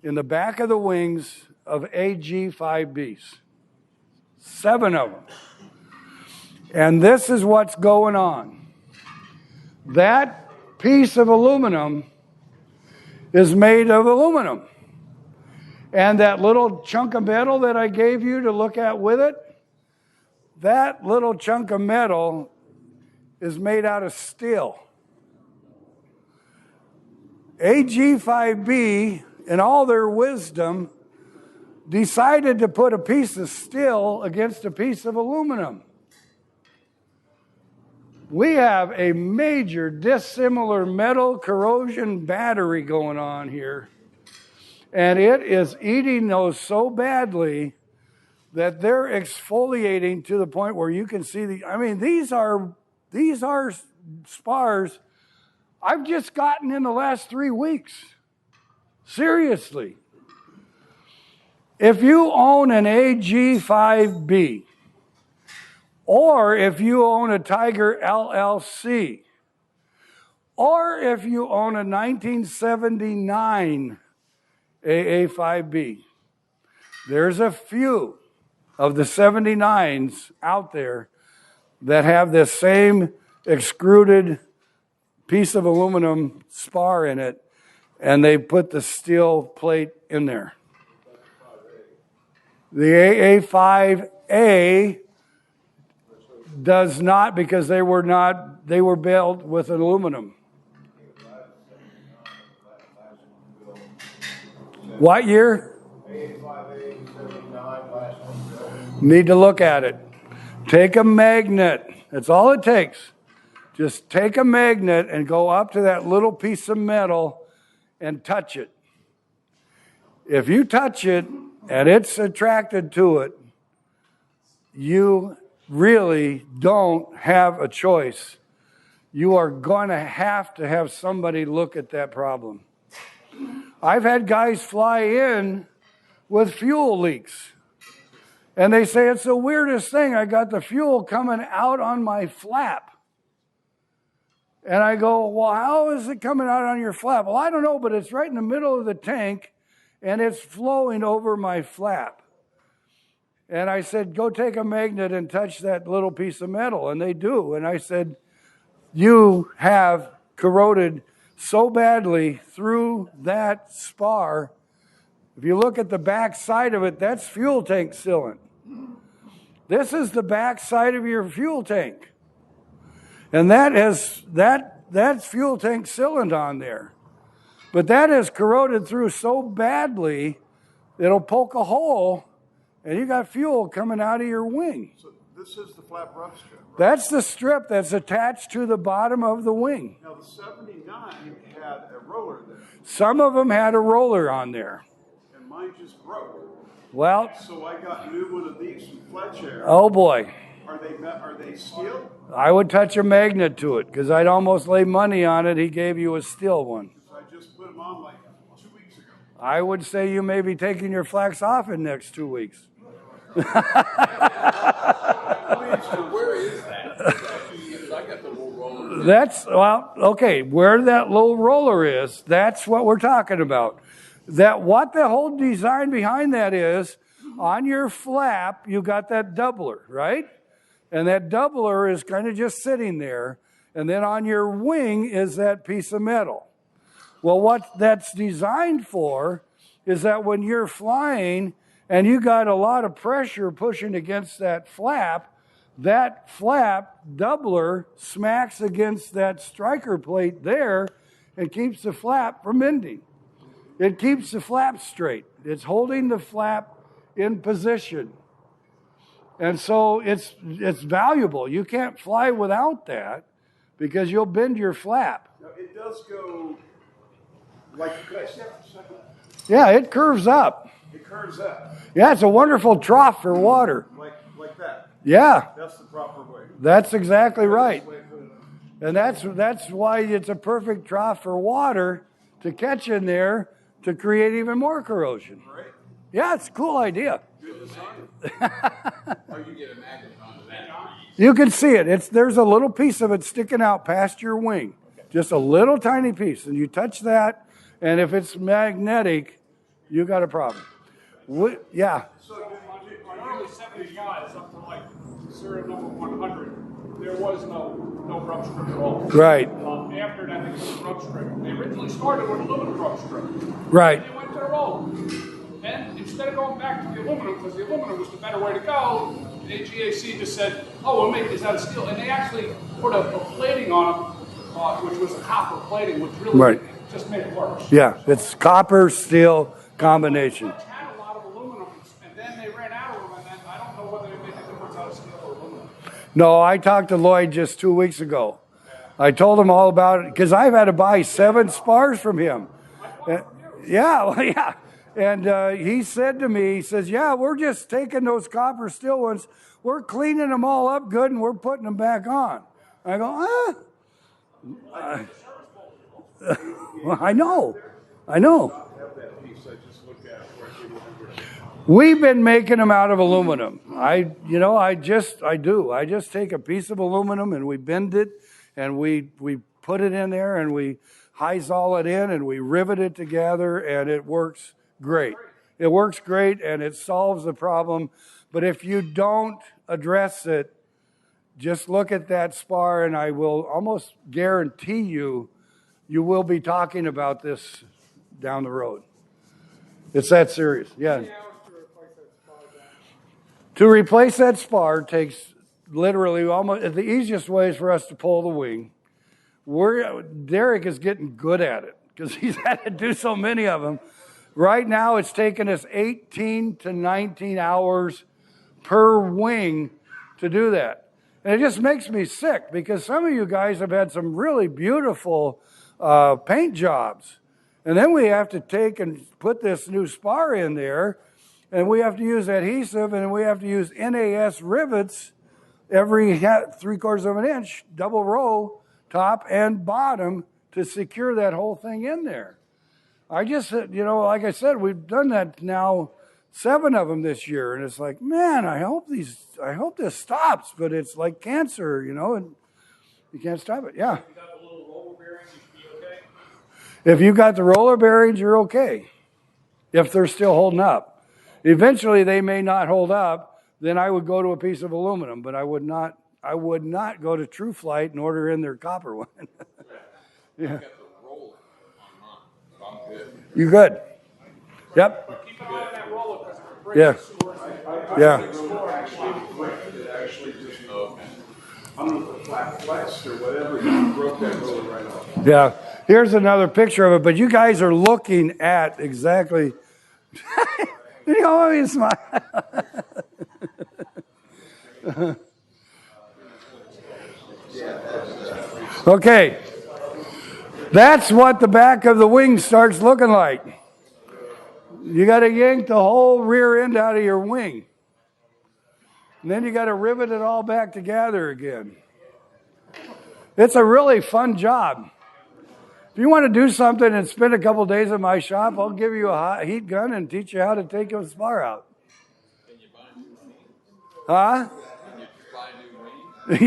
in the back of the wings of AG-5Bs. 7 of them. And this is what's going on. That piece of aluminum is made of aluminum. And that little chunk of metal that I gave you to look at with it, that little chunk of metal is made out of steel. AG-5B, in all their wisdom, decided to put a piece of steel against a piece of aluminum. We have a major dissimilar metal corrosion battery going on here. And it is eating those so badly that they're exfoliating to the point where you can see these are spars I've just gotten in the last 3 weeks. Seriously. If you own an AG-5B, or if you own a Tiger LLC, or if you own a 1979 AA-5B, there's a few of the 79s out there that have this same extruded piece of aluminum spar in it, and they put the steel plate in there. The AA-5A does not, because they were built with aluminum. What year? Need to look at it. Take a magnet. That's all it takes. Just take a magnet and go up to that little piece of metal and touch it. If you touch it and it's attracted to it, you really don't have a choice. You are going to have somebody look at that problem. I've had guys fly in with fuel leaks. And they say, it's the weirdest thing. I got the fuel coming out on my flap. And I go, well, how is it coming out on your flap? Well, I don't know, but it's right in the middle of the tank, and it's flowing over my flap. And I said, go take a magnet and touch that little piece of metal. And they do. And I said, you have corroded so badly through that spar. If you look at the back side of it, that's fuel tank sealant. This is the back side of your fuel tank. And that's fuel tank sealant on there. But that is corroded through so badly, it'll poke a hole, and you got fuel coming out of your wing. So this is the flap rub strip, right? That's the strip that's attached to the bottom of the wing. Now, the 79 had a roller there. Some of them had a roller on there. And mine just broke. Well, So I got a new one of these from Fletcher. oh boy. Are they steel? I would touch a magnet to it, because I'd almost lay money on it. He gave you a steel one. I just put them on like 2 weeks ago. I would say you may be taking your flax off in the next 2 weeks. Where is that? I got the little roller. Okay, where that little roller is, that's what we're talking about. that what the whole design behind that is, on your flap, you got that doubler, right? And that doubler is kind of just sitting there. And then on your wing is that piece of metal. Well, what that's designed for is that when you're flying and you got a lot of pressure pushing against that flap doubler smacks against that striker plate there and keeps the flap from bending. It keeps the flap straight. It's holding the flap in position. And so it's valuable. You can't fly without that because you'll bend your flap. Now, it does go like this. Yeah, it curves up. It curves up. Yeah, it's a wonderful trough for water. Like that. Yeah, That's the proper way. that's exactly right. And that's why it's a perfect trough for water to catch in there to create even more corrosion. Right? Yeah, it's a cool idea. Good design. Or you get a magnet onto that. You can see it. There's a little piece of it sticking out past your wing. Just a little tiny piece. And you touch that, and if it's magnetic, you got a problem. Yeah. So on early 75s up to like serial number 100, there was no rub strip at all. Right. After that, they put the rub strip. They originally started with aluminum rub strip. Right. They went to the roller. And instead of going back to the aluminum, because the aluminum was the better way to go, the AGAC just said, oh, we'll make this out of steel. And they actually put a plating on them, which was a copper plating, which really just made it worse. Yeah, it's copper steel combination. They had a lot of aluminum, and then they ran out of them, and then I don't know whether they made the difference out of steel or aluminum. No, I talked to Lloyd just 2 weeks ago. I told him all about it because I've had to buy 7 spars from him. Yeah. And he said to me, he says, yeah, we're just taking those copper steel ones, we're cleaning them all up good, and we're putting them back on. I go, well, I know. We've been making them out of aluminum. I just take a piece of aluminum and we bend it and we put it in there and we Hyzol it in and we rivet it together and it works great. It works great and it solves the problem. But if you don't address it, just look at that spar and I will almost guarantee you will be talking about this down the road. It's that serious. Yeah. To replace that spar takes literally almost the easiest way is for us to pull the wing. Derek is getting good at it because he's had to do so many of them. Right now, it's taken us 18 to 19 hours per wing to do that. And it just makes me sick because some of you guys have had some really beautiful paint jobs. And then we have to take and put this new spar in there, and we have to use adhesive, and we have to use NAS rivets every 3/4 of an inch, double row, top and bottom, to secure that whole thing in there. I just, like I said, we've done that now 7 of them this year, and it's like, man, I hope this stops, but it's like cancer, and you can't stop it. Yeah. If you got the little roller bearings, you should be okay. If you got the roller bearings, you're okay. If they're still holding up. Eventually, they may not hold up. Then I would go to a piece of aluminum, but I would not go to True Flight and order in their copper one. Yeah. I got the roller on mine, but I'm good. You good? Yep. But keep an eye on that roller because if it breaks, Yeah. it's worse than Yeah. It actually just, I don't know if the flat flexed or whatever, you broke that roller right off. Yeah. Here's another picture of it, but you guys are looking at exactly. You always smile. Okay. That's what the back of the wing starts looking like. You got to yank the whole rear end out of your wing. And then you got to rivet it all back together again. It's a really fun job. If you want to do something and spend a couple days at my shop, I'll give you a hot heat gun and teach you how to take a spar out. Can you buy new wings? Huh? Can you buy new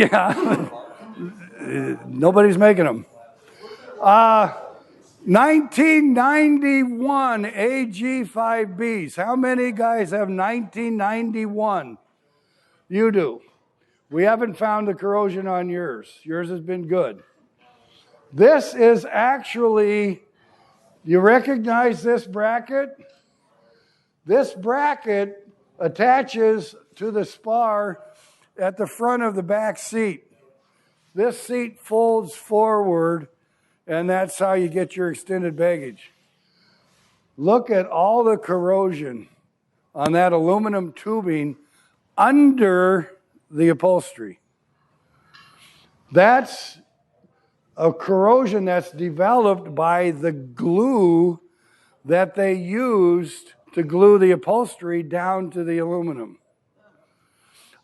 wings? Yeah. Nobody's making them. 1991 AG5Bs. How many guys have 1991? You do. We haven't found the corrosion on yours. Yours has been good. This is actually, you recognize this bracket? This bracket attaches to the spar at the front of the back seat. This seat folds forward, and that's how you get your extended baggage. Look at all the corrosion on that aluminum tubing under the upholstery. That's a corrosion that's developed by the glue that they used to glue the upholstery down to the aluminum.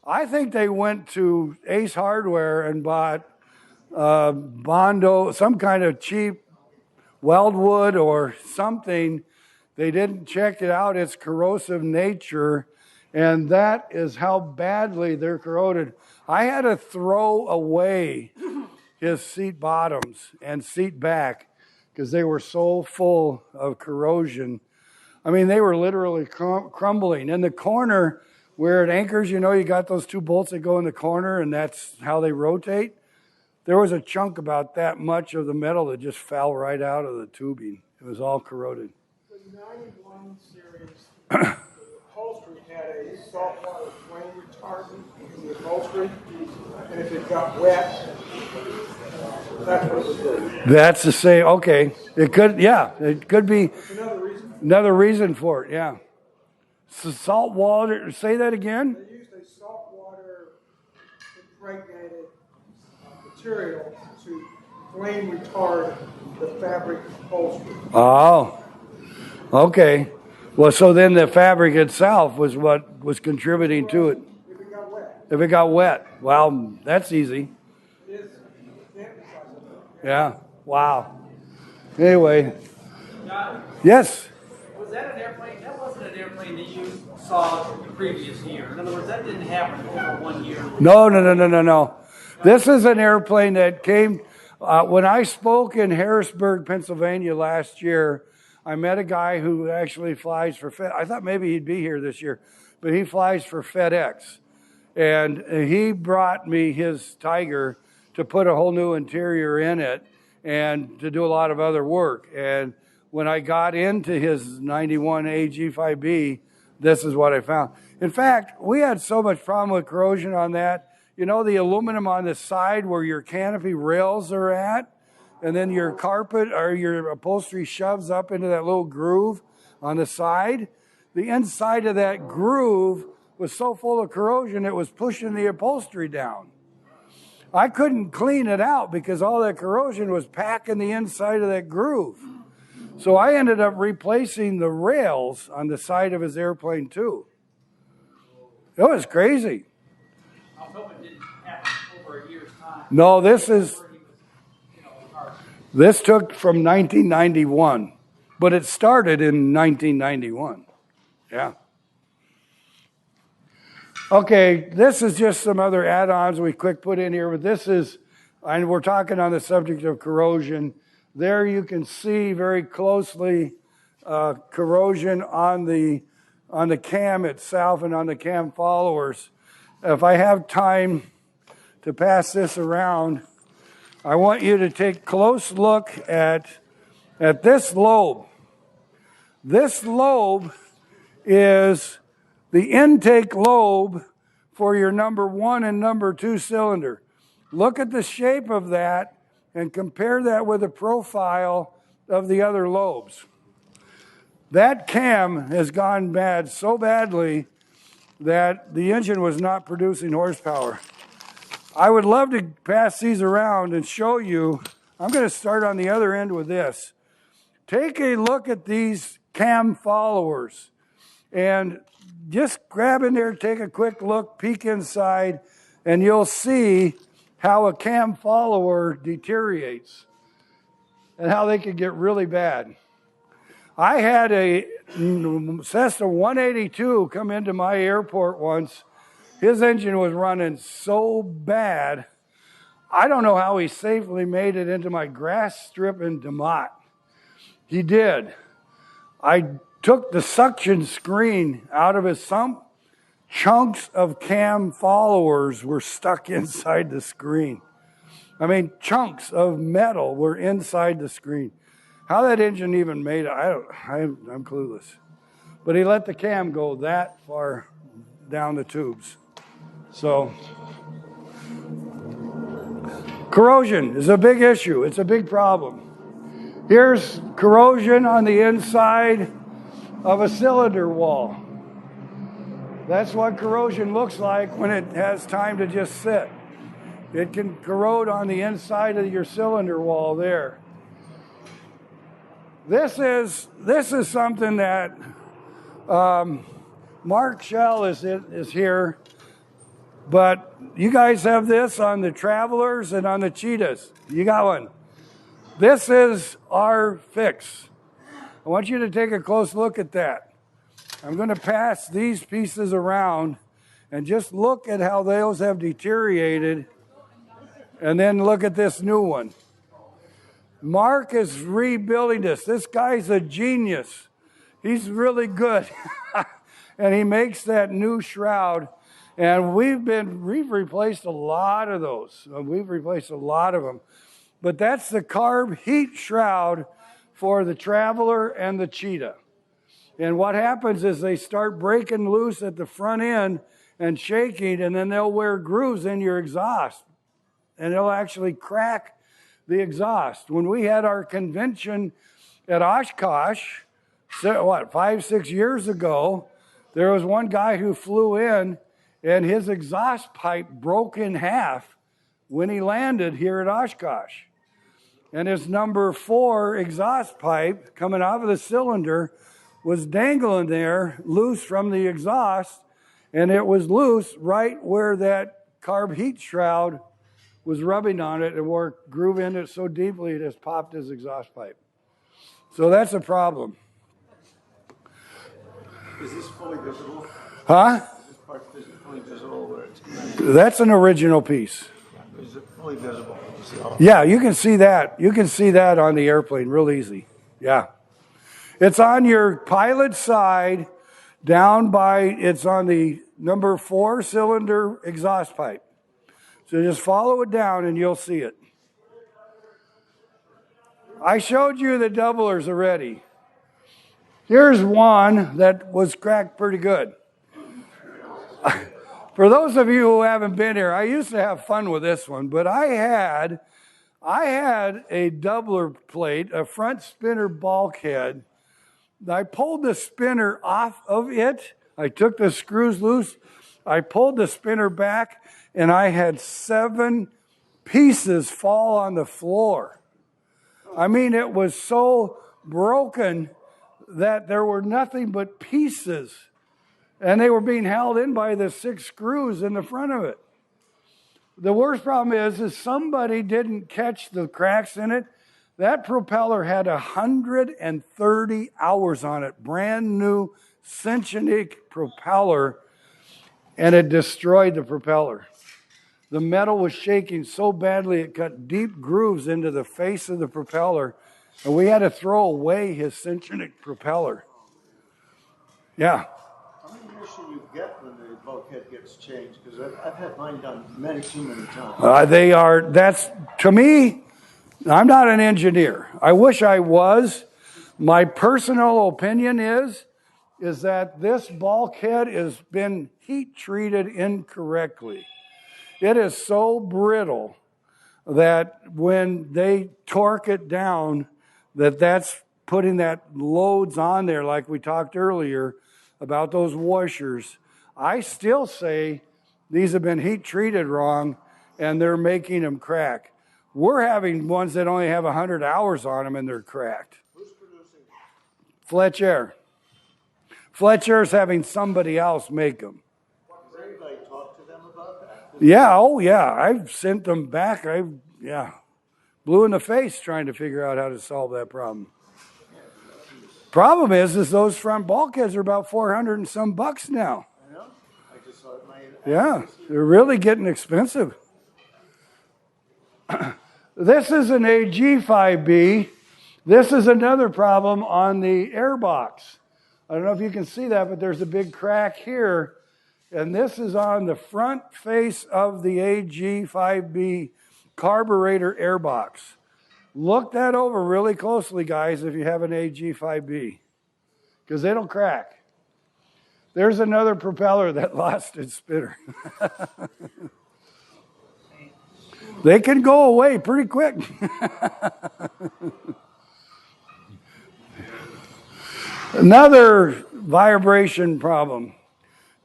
I think they went to Ace Hardware and bought Bondo, some kind of cheap weldwood or something. They didn't check it out, its corrosive nature, and that is how badly they're corroded. I had to throw away his seat bottoms and seat back because they were so full of corrosion. I mean, they were literally crumbling. In the corner where it anchors, you know, you got those two bolts that go in the corner, and that's how they rotate. There was a chunk about that much of the metal that just fell right out of the tubing. It was all corroded. The 91 series, the upholstery had a saltwater flame retardant in the upholstery, and if it got wet, that's what it was doing. That's the same. Okay. It could, yeah, it could be That's another reason. another reason for it, yeah. So salt water, say that again? They used a saltwater impregnated material to flame retard the fabric upholstery. Oh, okay. Well, so then the fabric itself was what was contributing to it. If it got wet. If it got wet, well, that's easy. It is emphasized. Yeah, wow. Anyway, John, yes. was that an airplane? That wasn't an airplane that you saw the previous year. In other words, that didn't happen over 1 year. No. This is an airplane that came, when I spoke in Harrisburg, Pennsylvania last year, I met a guy who actually flies for FedEx. I thought maybe he'd be here this year, but he flies for FedEx. And he brought me his Tiger to put a whole new interior in it and to do a lot of other work. And when I got into his 91 AG5B, this is what I found. In fact, we had so much problem with corrosion on that. You know, the aluminum on the side where your canopy rails are at, and then your carpet or your upholstery shoves up into that little groove on the side. The inside of that groove was so full of corrosion, it was pushing the upholstery down. I couldn't clean it out because all that corrosion was packing the inside of that groove. So I ended up replacing the rails on the side of his airplane too. It was crazy. I was hoping it didn't happen over a year's time. No, this took from 1991, but it started in 1991. Yeah. Okay, this is just some other add-ons we quick put in here, but this is, and we're talking on the subject of corrosion. There you can see very closely corrosion on the cam itself and on the cam followers. If I have time to pass this around, I want you to take a close look at this lobe. This lobe is the intake lobe for your number 1 and number 2 cylinder. Look at the shape of that and compare that with the profile of the other lobes. That cam has gone bad so badly that the engine was not producing horsepower. I would love to pass these around and show you. I'm going to start on the other end with this. Take a look at these cam followers and just grab in there, take a quick look, peek inside, and you'll see how a cam follower deteriorates and how they can get really bad. I had a Cessna 182 come into my airport once. His engine was running so bad, I don't know how he safely made it into my grass strip in DeMott. He did. I took the suction screen out of his sump. Chunks of cam followers were stuck inside the screen. I mean, chunks of metal were inside the screen. How that engine even made it, I'm clueless. But he let the cam go that far down the tubes. So, corrosion is a big issue. It's a big problem. Here's corrosion on the inside of a cylinder wall. That's what corrosion looks like when it has time to just sit. It can corrode on the inside of your cylinder wall there. This is something that Mark Shell is here, but you guys have this on the Travelers and on the Cheetahs. You got one. This is our fix. I want you to take a close look at that. I'm going to pass these pieces around and just look at how those have deteriorated, and then look at this new one. Mark is rebuilding this. This guy's a genius. He's really good. And he makes that new shroud. And we've replaced a lot of those. We've replaced a lot of them. But that's the carb heat shroud for the Traveler and the Cheetah. And what happens is they start breaking loose at the front end and shaking, and then they'll wear grooves in your exhaust. And it'll actually crack the exhaust. When we had our convention at Oshkosh, 5-6 years ago, there was one guy who flew in, and his exhaust pipe broke in half when he landed here at Oshkosh. And his number 4 exhaust pipe coming out of the cylinder was dangling there, loose from the exhaust, and it was loose right where that carb heat shroud was rubbing on it, and wore a groove in it so deeply it just popped his exhaust pipe. So that's a problem. Is this fully visible? Huh? Is this part fully visible where it's That's an original piece. Is it fully visible? Yeah, you can see that. You can see that on the airplane real easy. Yeah. It's on your pilot side, it's on the number 4 cylinder exhaust pipe. So just follow it down and you'll see it. I showed you the doublers already. Here's one that was cracked pretty good. For those of you who haven't been here, I used to have fun with this one, but I had a doubler plate, a front spinner bulkhead. I pulled the spinner off of it. I took the screws loose. I pulled the spinner back, and I had 7 pieces fall on the floor. I mean, it was so broken that there were nothing but pieces. And they were being held in by the 6 screws in the front of it. The worst problem is somebody didn't catch the cracks in it. That propeller had 130 hours on it. Brand new Synchronic propeller. And it destroyed the propeller. The metal was shaking so badly it cut deep grooves into the face of the propeller, and we had to throw away his Synchronic propeller. Yeah. How many years should you get when the bulkhead gets changed? Because I've had mine done too many times. That's, to me, I'm not an engineer. I wish I was. My personal opinion is that this bulkhead has been heat treated incorrectly. It is so brittle that when they torque it down, that's putting that loads on there like we talked earlier about those washers. I still say these have been heat treated wrong and they're making them crack. We're having ones that only have 100 hours on them and they're cracked. Who's producing? Fletcher. Fletcher's having somebody else make them. Has anybody talked to them about that? Yeah, oh yeah. I've sent them back. Blue in the face trying to figure out how to solve that problem. Problem is those front bulkheads are about $400 and some bucks now. I know. I just saw it Yeah, they're really getting expensive. This is an AG5B. This is another problem on the airbox. I don't know if you can see that, but there's a big crack here. And this is on the front face of the AG5B carburetor airbox. Look that over really closely, guys, if you have an AG5B, because it'll crack. There's another propeller that lost its spitter. They can go away pretty quick. Another vibration problem.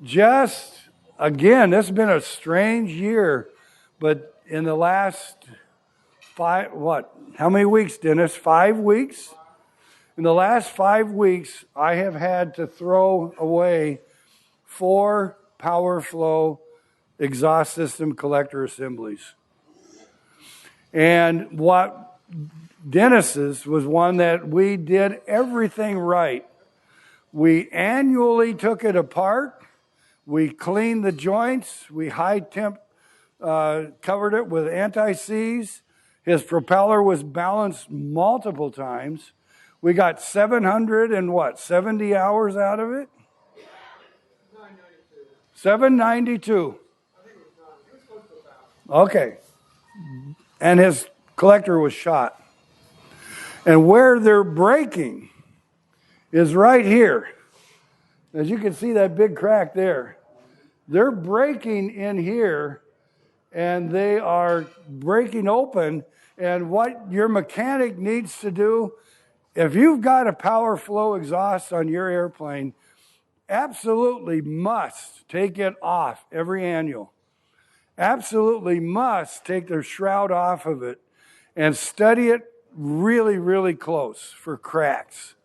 Just, again, this has been a strange year, but in the last how many weeks, Dennis? 5 weeks? In the last 5 weeks, I have had to throw away 4 power flow exhaust system collector assemblies. And what Dennis's was one that we did everything right. We annually took it apart. We cleaned the joints. We high temp covered it with anti-seize. His propeller was balanced multiple times. We got 770 hours out of it? 792. Okay. And his collector was shot. And where they're breaking is right here. As you can see that big crack there. They're breaking in here, and they are breaking open. And what your mechanic needs to do, if you've got a power flow exhaust on your airplane, absolutely must take it off every annual. Absolutely must take the shroud off of it and study it really, really close for cracks.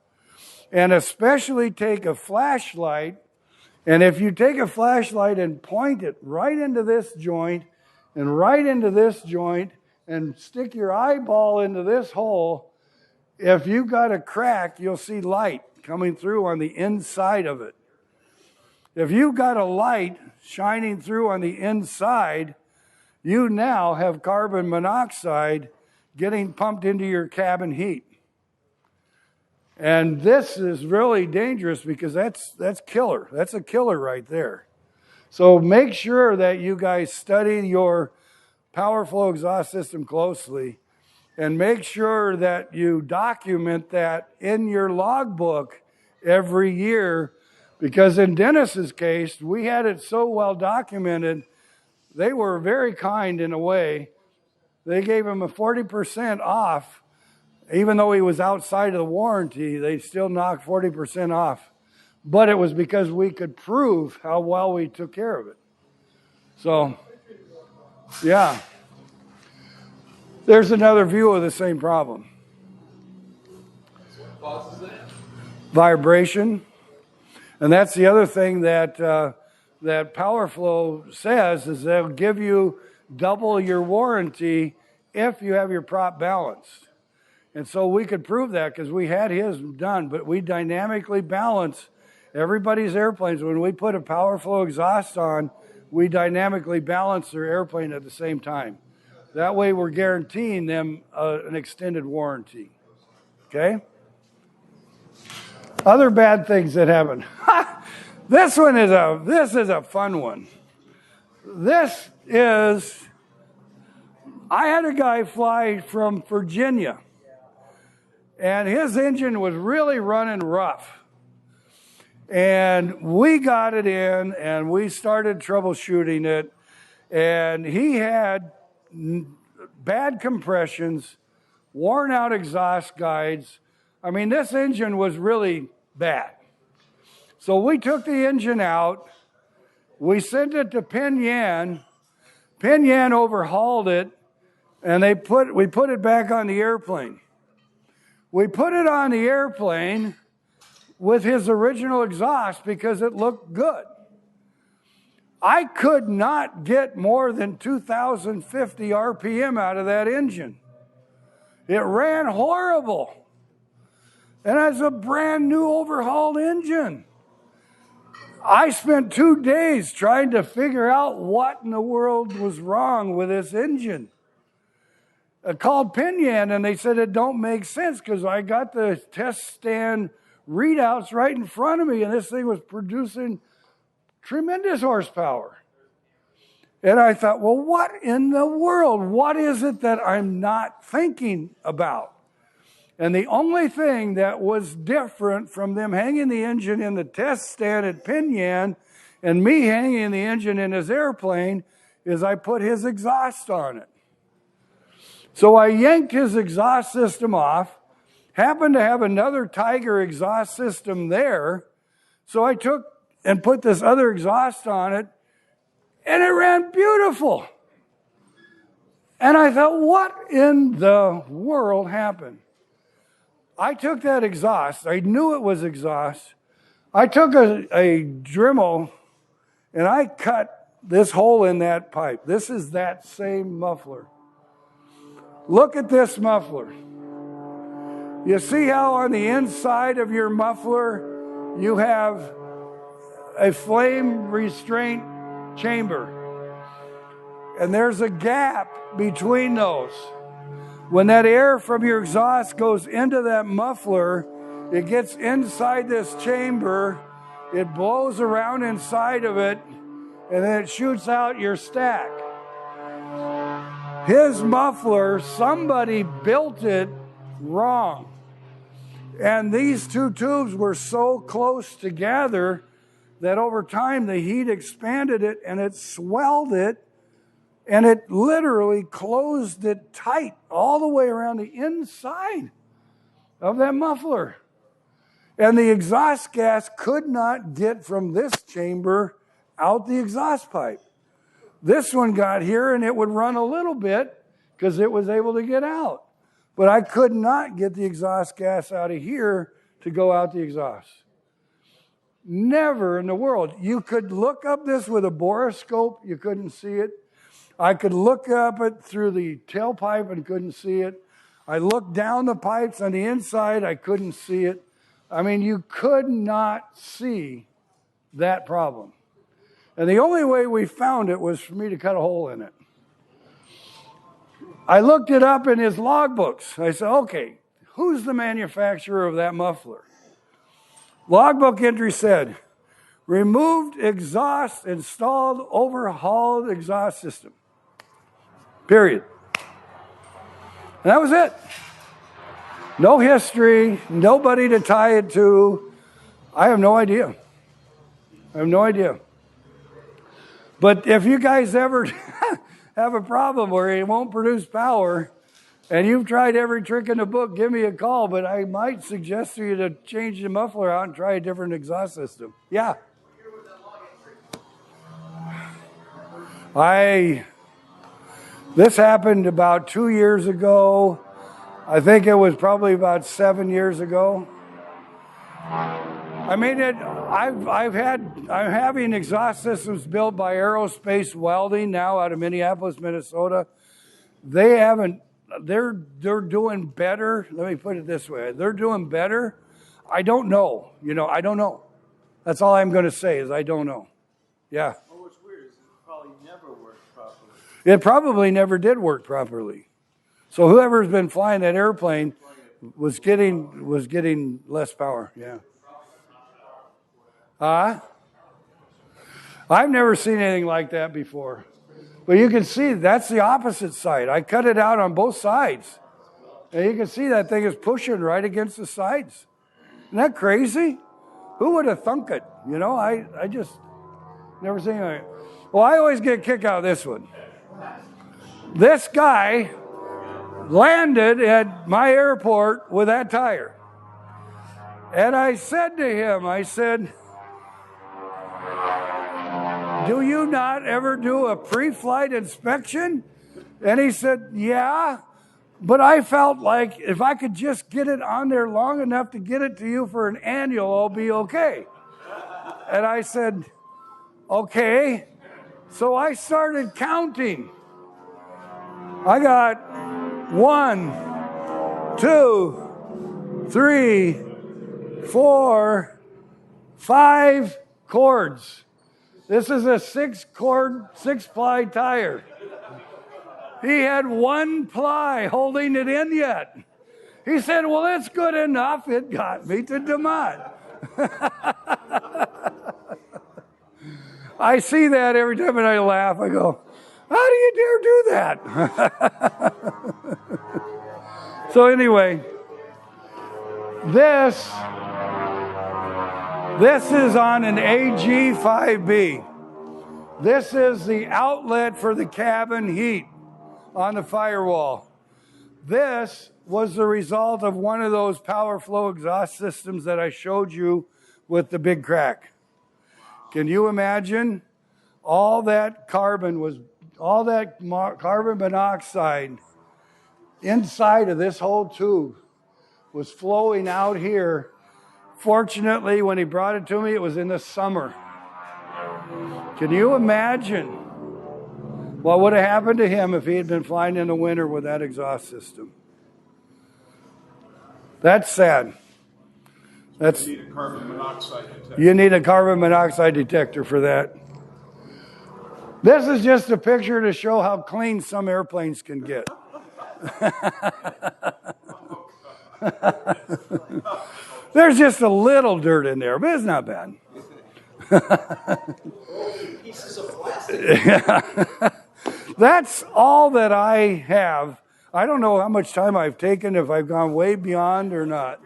And especially take a flashlight, and if you take a flashlight and point it right into this joint and right into this joint and stick your eyeball into this hole, if you've got a crack, you'll see light coming through on the inside of it. If you've got a light shining through on the inside, you now have carbon monoxide getting pumped into your cabin heat. And this is really dangerous because that's killer. That's a killer right there. So make sure that you guys study your power flow exhaust system closely, and make sure that you document that in your logbook every year, because in Dennis's case, we had it so well documented, they were very kind in a way. They gave him a 40% off. Even though he was outside of the warranty, they still knocked 40% off. But it was because we could prove how well we took care of it. So, yeah. There's another view of the same problem. What causes that? Vibration. And that's the other thing that that PowerFlow says, is they'll give you double your warranty if you have your prop balanced. And so we could prove that because we had his done, but we dynamically balance everybody's airplanes. When we put a PowerFlow exhaust on, we dynamically balance their airplane at the same time. That way we're guaranteeing them an extended warranty. Okay? Other bad things that happen. This is a fun one. I had a guy fly from Virginia, and his engine was really running rough. And we got it in, and we started troubleshooting it, and he had bad compressions, worn out exhaust guides. I mean, this engine was really bad. So we took the engine out, we sent it to Pinyan. Pinyan overhauled it, and we put it back on the airplane. We put it on the airplane with his original exhaust because it looked good. I could not get more than 2,050 RPM out of that engine. It ran horrible. And it's a brand new overhauled engine. I spent 2 days trying to figure out what in the world was wrong with this engine. called Pinion, and they said it don't make sense because I got the test stand readouts right in front of me, and this thing was producing tremendous horsepower. And I thought, well, what in the world? What is it that I'm not thinking about? And the only thing that was different from them hanging the engine in the test stand at Pinion and me hanging the engine in his airplane is I put his exhaust on it. So I yanked his exhaust system off, happened to have another Tiger exhaust system there, so I took and put this other exhaust on it, and it ran beautiful. And I thought, what in the world happened? I took that exhaust. I knew it was exhaust. I took a Dremel, and I cut this hole in that pipe. This is that same muffler. Look at this muffler. You see how on the inside of your muffler you have a flame restraint chamber. And there's a gap between those. When that air from your exhaust goes into that muffler, it gets inside this chamber, it blows around inside of it, and then it shoots out your stack. His muffler, somebody built it wrong. And these two tubes were so close together that over time the heat expanded it and it swelled it, and it literally closed it tight all the way around the inside of that muffler. And the exhaust gas could not get from this chamber out the exhaust pipe. This one got here and it would run a little bit because it was able to get out. But I could not get the exhaust gas out of here to go out the exhaust. Never in the world. You could look up this with a borescope, you couldn't see it. I could look up it through the tailpipe and couldn't see it. I looked down the pipes on the inside, I couldn't see it. I mean, you could not see that problem. And the only way we found it was for me to cut a hole in it. I looked it up in his logbooks. I said, okay, who's the manufacturer of that muffler? Logbook entry said, removed exhaust, installed, overhauled exhaust system. Period. And that was it. No history, nobody to tie it to. I have no idea. But if you guys ever have a problem where it won't produce power, and you've tried every trick in the book, give me a call, but I might suggest to you to change the muffler out and try a different exhaust system. Yeah. This happened about 2 years ago. I think it was probably about 7 years ago. I mean, I'm having exhaust systems built by Aerospace Welding now out of Minneapolis, Minnesota. They're doing better. Let me put it this way. They're doing better. I don't know. I don't know. That's all I'm going to say is I don't know. Yeah. Well, what's weird is it probably never worked properly. It probably never did work properly. So whoever's been flying that airplane was getting less power. Yeah. I've never seen anything like that before. But you can see that's the opposite side. I cut it out on both sides. And you can see that thing is pushing right against the sides. Isn't that crazy? Who would have thunk it? I just never seen it. Well, I always get a kick out of this one. This guy landed at my airport with that tire. And I said to him, do you not ever do a pre-flight inspection? And he said, yeah, but I felt like if I could just get it on there long enough to get it to you for an annual, I'll be okay. And I said, okay. So I started counting. I got 1, 2, 3, 4, 5 cords. This is a 6-cord, 6-ply tire. He had one ply holding it in yet. He said, well, it's good enough. It got me to DeMont. I see that every time and I laugh. I go, how do you dare do that? So anyway, this is on an AG5B. This is the outlet for the cabin heat on the firewall. This was the result of one of those power flow exhaust systems that I showed you with the big crack. Can you imagine? All that carbon monoxide inside of this whole tube was flowing out here. Fortunately, when he brought it to me, it was in the summer. Can you imagine what would have happened to him if he had been flying in the winter with that exhaust system? That's sad. You need a carbon monoxide detector. You need a carbon monoxide detector for that. This is just a picture to show how clean some airplanes can get. There's just a little dirt in there, but it's not bad. Pieces of plastic. That's all that I have. I don't know how much time I've taken, if I've gone way beyond or not.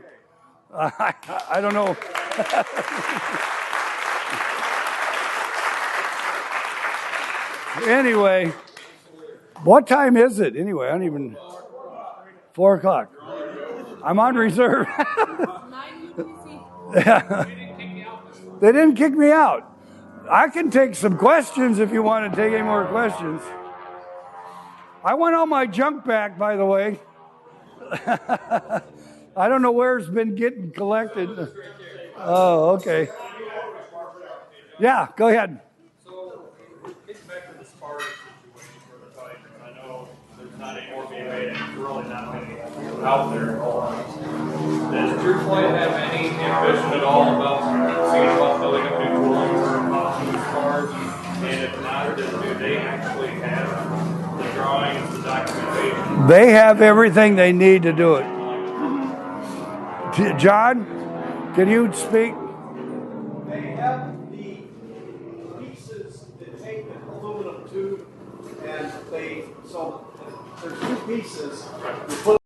I don't know. Anyway, what time is it? Anyway, I don't even. 4 o'clock. I'm on reserve. They didn't kick me out. I can take some questions if you want to take any more questions. I want all my junk back, by the way. I don't know where it's been getting collected. Oh, okay. Yeah, go ahead. So, getting back to the Spartan situation for the Tigers, I know there's not any more being made, and there's really not many out there at all. Does True Flight have any ambition at all about seeing about building a new tooling for these cars? And if not, do they actually have the drawings, the documentation? They have everything they need to do it. John, can you speak? They have the pieces that take the aluminum tube, and so there's two pieces. You put